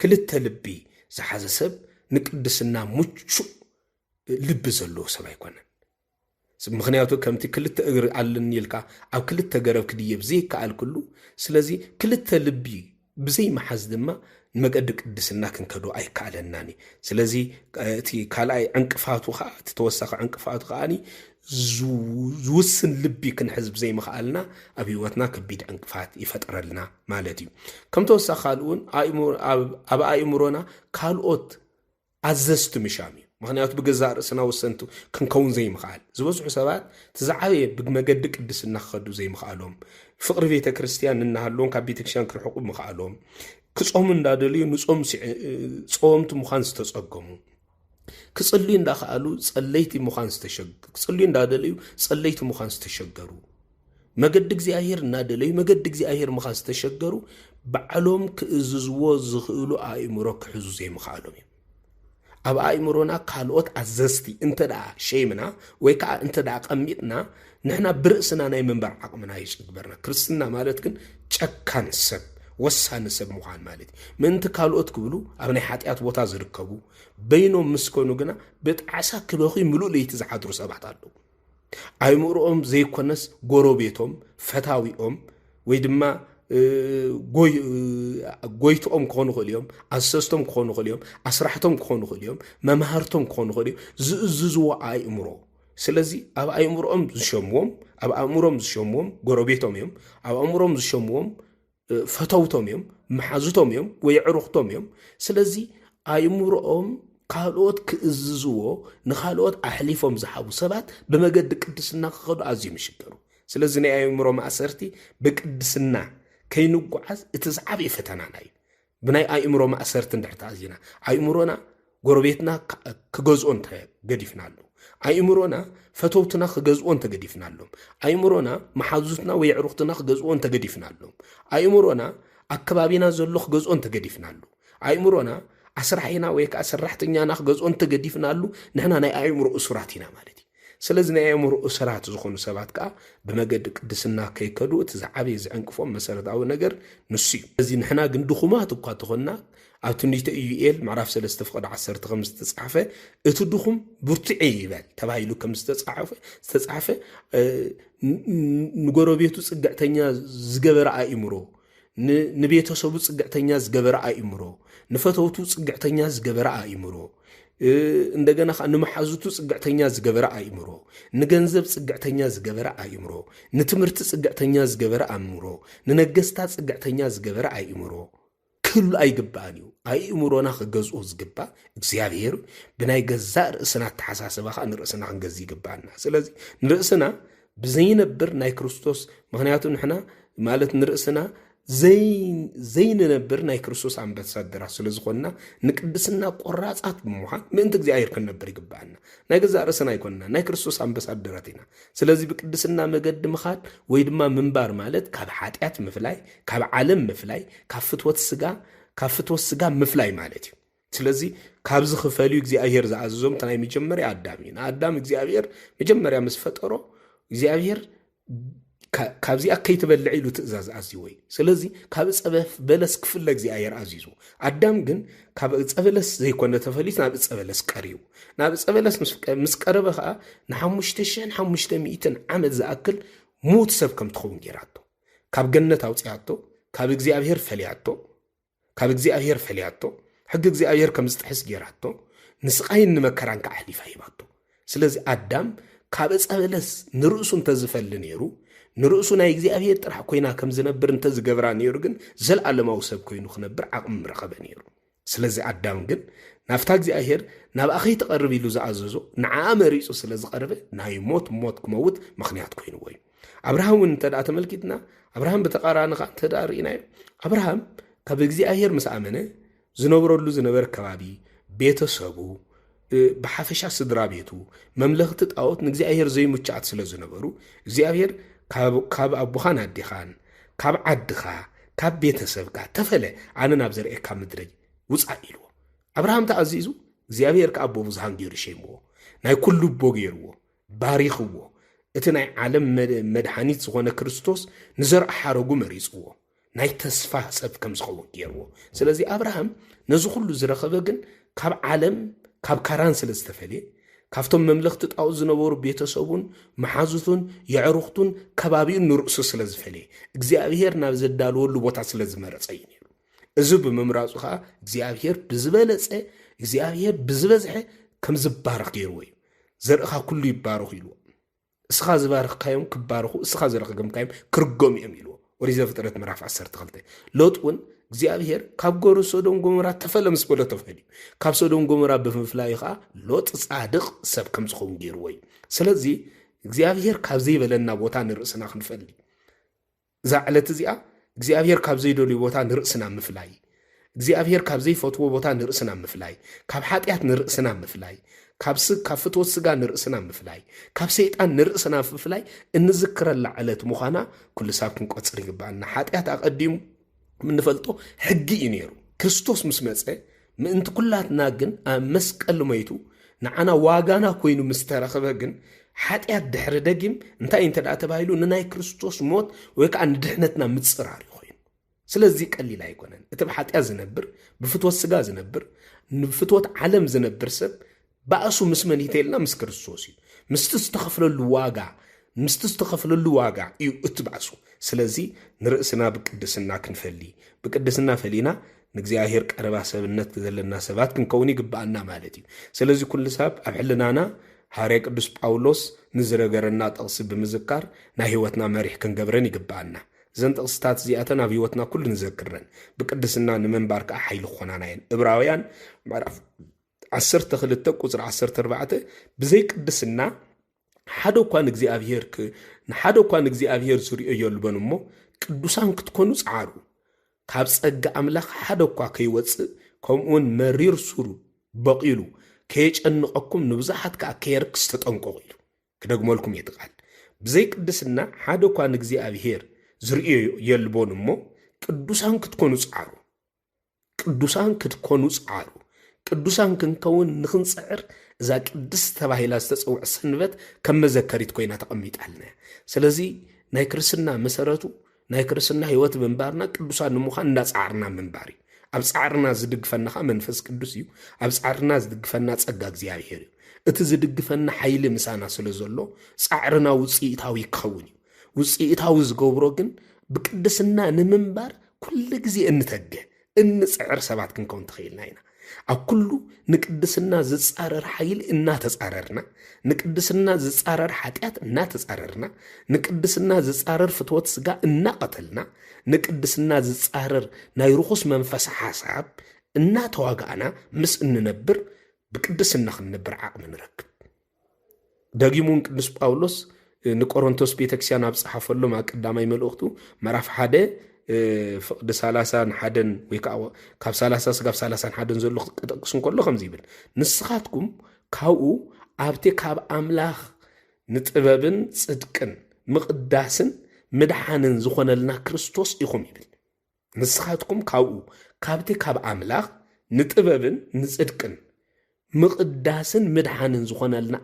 ክልተ ልቢ ዝሓዘ ሰብ ንቅድስና ምቹእ ልቢ ዘለዎ ሰብ ኣይኮነን ምክንያቱ ከምቲ ክልተ እግሪ አለን ይልካ ኣብ ክልተ ገረብ ክድየብ ዘይከኣል ኩሉ ስለዚ ክልተ ልቢ ብዘይ መሓዝ ድማ ንመገዲ ቅድስና ክንከዶ ኣይከኣለናኒ ስለዚ እቲ ካልኣይ ዕንቅፋቱ ከዓ ተወሳኺ ዕንቅፋቱ ከዓኒ ዝውስን ልቢ ክንሕዝብ ዘይምኽኣልና ኣብ ህይወትና ከቢድ ዕንቅፋት ይፈጥረልና ማለት እዩ ከም ተወሳኺ ካልኡን ኣብ ኣእምሮና ካልኦት ኣዘዝቲ ምሻም እዩ ምክንያቱ ብገዛእ ርእስና ወሰንቱ ክንከውን ዘይምኽኣል ዝበዝሑ ሰባት ትዛዓበየ ብመገዲ ቅድስና ክኸዱ ዘይምኽኣሎም ፍቅሪ ቤተ ክርስቲያን እናሃለዎም ካብ ቤተ ክርስቲያን ክርሕቁ ምኽኣሎም ክጾም እንዳደልዩ ንጾም ጾምቲ ምዃን ዝተጸገሙ ክጽልዩ እንዳኸኣሉ ጸለይቲ ምዃን ዝተሸገሩ ክጽልዩ እንዳደልዩ ጸለይቲ ምዃን ዝተሸገሩ መገዲ እግዚአብሔር እናደልዩ መገዲ እግዚአብሔር ምዃን ዝተሸገሩ ባዕሎም ክእዝዝዎ ዝኽእሉ ኣእምሮ ክሕዙ ዘይምኽኣሎም እዮም ኣብ ኣእምሮና ካልኦት ኣዘዝቲ እንተዳ ሸይምና ወይ ከዓ እንተዳ ቀሚጥና ንሕና ብርእስና ናይ መንበር ዓቕምና ይጭግበርና ክርስትና ማለት ግን ጨካን ሰብ ወሳኒ ሰብ ምዃን ማለት ምንቲ ካልኦት ክብሉ ኣብ ናይ ኃጢአት ቦታ ዝርከቡ በይኖም ምስኮኑ ግና ብጣዕሳ ክበኺ ምሉእ ለይቲ ዝሓድሩ ሰባት ኣለዉ ኣእምሮኦም ዘይኮነስ ጎረቤቶም ፈታዊኦም ወይ ድማ ጎይቶኦም ክኾኑ ይኽእሉ እዮም ኣሰስቶም ክኾኑ ይኽእሉ እዮም ኣስራሕቶም ክኾኑ ይኽእሉ እዮም መምሃርቶም ክኾኑ ይኽእሉ እዮም ዝእዝዝዎ ኣእምሮ ስለዚ ኣብ ኣእምሮኦም ዝሸምዎም ጎረቤቶም እዮም ኣብ ኣእምሮኦም ዝሸምዎም ፈተውቶም እዮም መሓዙቶም እዮም ወይ ዕሩኽቶም እዮም ስለዚ ኣእምሮኦም ካልኦት ክእዝዝዎ ንኻልኦት ኣሕሊፎም ዝሓቡ ሰባት ብመገዲ ቅድስና ክኸዱ ኣዝዮም ይሽገሩ ስለዚ ናይ ኣእምሮ ማእሰርቲ ብቅድስና ከይንጓዓዝ እቲ ዝዓበየ ፈተናና እዩ ብናይ ኣእምሮ ማእሰርቲ እንድሕር ተኣዚና ኣእምሮና ጎረቤትና ክገዝኦን ተገዲፍናሉ ኣእምሮና ፈተውትና ክገዝኦን ተገዲፍናሎም ኣእምሮና መሓዙትና ወይ ዕሩኽትና ክገዝኦን ተገዲፍናሎም ኣእምሮና ኣከባቢና ዘሎ ክገዝኦን ተገዲፍናሉ ኣእምሮና ኣስራሒና ወይ ከዓ ሰራሕተኛና ክገዝኦን ተገዲፍናሉ ንሕና ናይ ኣእምሮ እሱራት ኢና ማለት እዩ ስለዚ ናይ ኣእምሮ እሱራት ዝኾኑ ሰባት ከዓ ብመገዲ ቅድስና ከይከዱ እቲ ዝዓበየ ዝዕንቅፎም መሰረታዊ ነገር ንሱ እዩ እዚ ንሕና ግን ድኹማት እኳ ተኾንና ኣብ ትንቢተ ኢዩኤል ምዕራፍ 3 ፍቅዲ 10 ከም ዝተጻሕፈ እቲ ድኹም ብርቱዕ ይበል ተባሂሉ ከም ዝተጻሕፈ ንጎረቤቱ ጽግዕተኛ ዝገበረ ኣእምሮ ንቤተሰቡ ጽግዕተኛ ዝገበረ ኣእምሮ ንፈተውቱ ጽግዕተኛ ዝገበረ ኣእምሮ እንደገና ንመሓዙቱ ጽግዕተኛ ዝገበረ ኣእምሮ ንገንዘብ ጽግዕተኛ ዝገበረ ኣእምሮ ንትምህርቲ ጽግዕተኛ ዝገበረ ኣእምሮ ንነገስታት ጽግዕተኛ ዝገበረ ኣእምሮ ክህሉ ኣይግባእን እዩ ኣእምሮና ክገዝኦ ዝግባእ እግዚአብሔር ብናይ ገዛእ ርእስና ተሓሳስባ ከዓ ንርእስና ክንገዝእ ይግባእና ስለዚ ንርእስና ብዘይነብር ናይ ክርስቶስ ምክንያቱ ንሕና ማለት ንርእስና ዘይንነብር ናይ ክርስቶስ ኣምባሳደራት ስለ ዝኾንና ንቅድስና ቆራጻት ብምዃን ምእንቲ እግዚአብሔር ክንነብር ይግባእና ናይ ገዛእ ርእስና ኣይኮንና ናይ ክርስቶስ ኣምባሳደራት ኢና ስለዚ ብቅድስና መገዲ ምኻድ ወይ ድማ ምንባር ማለት ካብ ኃጢአት ምፍላይ ካብ ዓለም ምፍላይ ካብ ፍትወት ስጋ ምፍላይ ማለት እዩ ስለዚ ካብዚ ክፈልዩ እግዚአብሔር ዝኣዘዞም ናይ መጀመርያ ኣዳም እዩ ንኣዳም እግዚአብሔር መጀመርያ ምስ ፈጠሮ እግዚአብሔር ካብዚ ከይትበልዕ ኢሉ ትእዛዝ ኣዝይዎ እዩ ስለዚ ካብ ዕፀ በለስ ክፍለ እግዚአብሔር ኣዚዙ ኣዳም ግን ካብ ዕፀ በለስ ዘይኮነ ተፈሊት ናብ ዕፀ በለስ ቀሪቡ ናብ ዕፀ በለስ ምስ ቀረበ ከዓ ን5500 ዓመት ዝኣክል ሙት ሰብ ከም ትኸውን ጌራቶ ካብ ገነት ኣውፅያቶ ካብ እግዚአብሔር ፈልያቶ ሕጊ እግዚአብሔር ከም ዝጥሕስ ጌራቶ ንስቃይን ንመከራን ከኣሕሊፋ ሂባቶ ስለዚ ኣዳም ካብ ዕፀ በለስ ንርእሱ እንተዝፈሊ ነይሩ ንርእሱ ናይ እግዚኣብሔር ጥራሕ ኮይና ከም ዝነብር እንተ ዝገብራ ነይሩ ግን ዘለዓለማዊ ሰብ ኮይኑ ክነብር ዓቕሚ ምረኸበ ነይሩ ስለዚ ኣዳም ግን ናፍታ እግዚኣብሔር ናብ ኣኸይ ተቐርብ ኢሉ ዝኣዘዞ ንዓኣ መሪፁ ስለ ዝቐረበ ናይ ሞት ክመውት ምኽንያት ኮይኑዎ እዩ ኣብርሃም እውን እንተ ደኣ ተመልኪትና ኣብርሃም ብተቃራኒ ኸ እንተ ደኣ ርኢናዮ ኣብርሃም ካብ እግዚኣብሔር ምስ ኣመነ ዝነብረሉ ዝነበረ ከባቢ ቤተሰቡ ብሓፈሻ ስድራ ቤቱ መምለኽቲ ጣዖት ንእግዚኣብሔር ዘይምቻት ስለ ዝነበሩ እግዚኣብሔር ካብ ኣቦኻን ኣዴኻን ካብ ዓድኻ ካብ ቤተሰብካ ተፈለ ኣነ ናብ ዘርኤካ ምድረ ውፃእ ኢልዎ ኣብርሃም ተኣዚዙ እግዚኣብሔር ከኣቦ ብዙሃን ገይሩ ሸይምዎ ናይ ኩሉ ቦ ገይርዎ ባሪኽዎ እቲ ናይ ዓለም መድሓኒት ዝኾነ ክርስቶስ ንዘርአ ሓረጉ መሪፅዎ ናይ ተስፋ ሰብ ከም ዝኸውን ገይርዎ ስለዚ ኣብርሃም ነዚ ኩሉ ዝረኸበ ግን ካብ ዓለም ካብ ካራን ስለ ዝተፈልየ ካብቶም መምለኽቲ ጣዖት ዝነበሩ ቤተሰቡን መሓዙቱን የዕሩኽቱን ከባቢኡን ንርእሱ ስለ ዝፈልየ እግዚኣብሔር ናብ ዘዳልወሉ ቦታ ስለ ዝመረፀ እዩ ነይሩ እዚ ብምምራፁ ከዓ እግዚኣብሔር ብዝበለፀ እግዚኣብሔር ብዝበዝሐ ከም ዝባረኽ ገይርዎ እዩ ዘርእኻ ኩሉ ይባረኹ ኢልዎ እስኻ ዝባረኽካዮም ክባረኹ እስኻ ዝረኸገምካዮም ክርጎም እዮም ኢልዎ ኦሪት ዘፍጥረት ምዕራፍ 12 ሎጥ እውን እግዚአብሔር ካብ ጎረ ሶዶም ጎሞራ ተፈለ ምስ በሎ ተፈልዩ ካብ ሶዶም ጎሞራ በፍምፍላይ ኸዓ ሎጥ ጻድቅ ሰብ ከም ዝኸውን ገይሩ ወይ ስለዚ እግዚአብሔር ካብ ዘይበለና ቦታ ንርእስና ክንፈሊ ዛዕለት እዚኣ እግዚአብሔር ካብ ዘይደልዩ ቦታ ንርእስና ምፍላይ እግዚአብሔር ካብ ዘይፈትዎ ቦታ ንርእስና ምፍላይ ካብ ኃጢአት ንርእስና ምፍላይ ካብ ፍትወት ስጋ ንርእስና ምፍላይ ካብ ሰይጣን ንርእስና ምፍላይ እንዝክረላ ዕለት ምዃና ኩሉ ሳብ ክንቆጽር ይግባአና ኃጢአት አቀዲሙ من فلتو حقي ينيرو كريستوس مسمعه ምእንቲ ኩላትና ግን ኣብ መስቀል ሞይቱ ንዓና ዋጋና ኮይኑ ምስተረኸበ ግን ኃጢአት ድሕረ ደጊም እንታይ እንተዳ ተባሂሉ ንናይ ክርስቶስ ሞት ወይ ከዓ ንድሕነትና ምጽራር ይኾይኑ ስለዚ ቀሊል አይኮነን እቲ ኃጢአት ዝነብር ብፍትወት ስጋ ዝነብር ንፍትወት ዓለም ዝነብር ሰብ ባእሱ ምስመን ይተልና ምስ ክርስቶስ እዩ ምስቲ ዝተኸፍለሉ ዋጋ እዩ እትባሱ ስለዚ ንርእስና ብቅድስና ክንፈሊ ብቅድስና ፈሊና ንእግዚአብሔር ቀረባ ሰብነት ዘለና ሰባት ክንከውን ይግባአና ማለት እዩ ስለዚ ኩሉ ሰብ ኣብ ሕልናና ሐዋርያ ቅዱስ ጳውሎስ ንዝረገረና ጥቅስ ብምዝካር ናይ ህይወትና መሪሕ ክንገብረን ይግባአና ዘን ጥቅስታት እዚኣተን ኣብ ህይወትና ኩሉ ንዘክረን ብቅድስና ንመንባር ከዓ ኃይል ኾናናየን ዕብራውያን ምዕራፍ 12 ቁጥር 14 ብዘይ ቅድስና ሓደ ኳን እግዚአብሔር ዝሪኦ የልበን እሞ ቅዱሳን ክትኮኑ ጻዕሩ ካብ ጸጋ አምላኽ ሓደ ኳ ከይወፅእ ከምኡን መሪር ሱሩ በቂሉ ከየጨንቀኩም ንብዛሓት ከዓ ከየርክስ ተጠንቀቁ ኢሉ ክደግመልኩም ይጥቃል ብዘይ ቅድስና ሓደ ኳን እግዚአብሔር ዝሪኦ የልበን እሞ ቅዱሳን ክትኮኑ ጻዕሩ ቅዱሳን ክንከውን ንኽንጽዕር እዛ ቅድስ ተባሂላ ዝተጸውዕ ሰንበት ከም መዘከሪት ኮይና ተቐሚጣልና ስለዚ ናይ ክርስትና መሰረቱ ናይ ክርስትና ህይወት መንባርና ቅዱሳን ንምዃን እንዳጻዕርና መንባር እዩ ኣብ ጻዕርና ዝድግፈና መንፈስ ቅዱስ እዩ ኣብ ጻዕርና ዝድግፈና ጸጋ እግዚአብሔር እዩ እቲ ዝድግፈና ኃይሊ ምሳና ስለዘሎ ጻዕርና ውጽኢታዊ ክኸውን እዩ ውጽኢታዊ ዝገብሮ ግን ብቅድስና ንምንባር ኩሉ ግዜ እንጽዕር ሰባት ክንከውን ትኽእልና ኢና ኣብ ኩሉ ንቅድስና ዝጻረር ኃይል እናተጻረርና ንቅድስና ዝጻረር ኃጢአት እናተጻረርና ንቅድስና ዝጻረር ፍትወት ስጋ እናቀተልና ንቅድስና ዝጻረር ናይ ርኹስ መንፈስ ሓሳብ እናተዋጋእና ምስ እንነብር ብቅድስና ክንነብር ዓቕሚ ንረክብ ደጊሙን ቅዱስ ጳውሎስ ንቆሮንቶስ ቤተክርስቲያን ኣብ ጽሐፈሎም ቀዳማይ መልእኽቱ ምዕራፍ 1 فقد 31 ወይ ካብ 30 ስጋብ 31 ዘሎ ቅጥቅስን ከሎ ከምዚ ይብል ንስኻትኩም ካብኡ ኣብቲ ካብ አምላኽ ንጥበብን ጽድቅን ምቅዳስን ምድሓንን ዝኾነልና ክርስቶስ ኢኹም ይብል ንስኻትኩም ካብኡ ካብቲ ካብ አምላኽ ንጥበብን ንጽድቅን ምቅዳስን ምድሓንን ዝኾነልና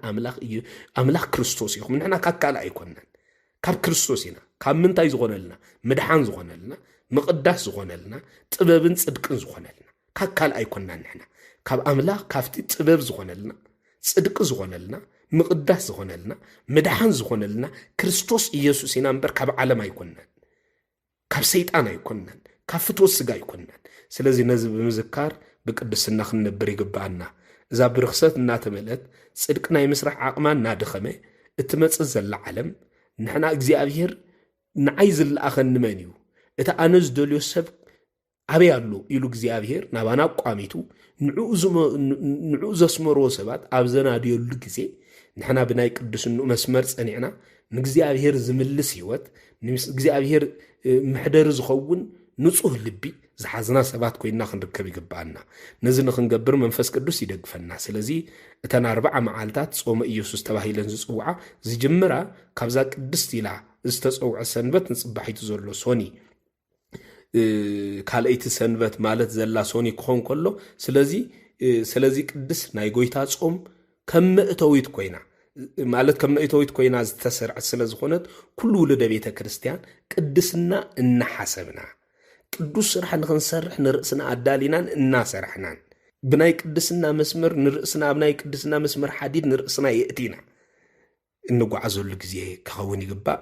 አምላኽ ክርስቶስ ኢኹም ንሕና ካካል ኣይኮነን ካብ ክርስቶስ ኢና ካብ ምንታይ ዝኾነልና ምድሓን ዝኾነልና ምቅዳስ ዝኾነልና ጥበብን ጽድቅን ዝኾነልና ካካል ኣይኮንና ንሕና ካብ አምላኽ ካብቲ ጥበብ ዝኾነልና ጽድቅ ዝኾነልና ምቅዳስ ዝኾነልና ምድሓን ዝኾነልና ክርስቶስ ኢየሱስ ኢና እምበር ካብ ዓለም ኣይኮንናን ካብ ሰይጣን ኣይኮንናን ካብ ፍትወት ስጋ ኣይኮንናን ስለዚ ነዚ ብምዝካር ብቅድስና ክንነብር ይግባአና እዛ ብርክሰት እናተመልአት ጽድቅ ናይ ምስራሕ ዓቕማ እናደኸመ እትመጽእ ዘላ ዓለም ንሕና እግዚአብሔር ንዓይ ዝለኣኸኒ መን እዩ እታ ኣነ ዝደልዮ ሰብ ኣበይ ኣሎ ኢሉ እግዚኣብሔር ናባና ቋሚቱ ንዕኡ ዘስመርዎ ሰባት ኣብ ዘናድየሉ ግዜ ንሕና ብናይ ቅዱስንኡ መስመር ጸኒዕና ንእግዚኣብሔር ዝምልስ ህይወት ንእግዚኣብሔር ምሕደሪ ዝኸውን ንጹህ ልቢ ዝሓዝና ሰባት ኮይንና ክንርከብ ይግባአና ነዚ ንኽንገብር መንፈስ ቅዱስ ይደግፈና ስለዚ እተን 40 መዓልታት ጾመ ኢየሱስ ተባሂለን ዝጽውዓ ዝጅምራ ካብዛ ቅድስት ኢላ ዝተጸውዐ ሰንበት ንጽባሒቱ ዘሎ ሶኒ ካልአይቲ ሰንበት ማለት ዘላ ሶኒ ክኾን ከሎ ስለዚ ቅድስ ናይ ጎይታ ጾም ከም ምእተዊት ኮይና ማለት ከም ምእተዊት ኮይና ዝተሰርዐት ስለ ዝኾነት ኩሉ ውልደ ቤተ ክርስቲያን ቅድስና እናሓሰብና ቅዱስ ስራሕ ንኽንሰርሕ ንርእስና ኣዳሊናን እናሰርሕናን ብናይ ቅድስና መስመር ንርእስና ብናይ ቅድስና መስመር ሓዲድ ንርእስና የእቲና እንጓዓዘሉ ግዜ ክኸውን ይግባእ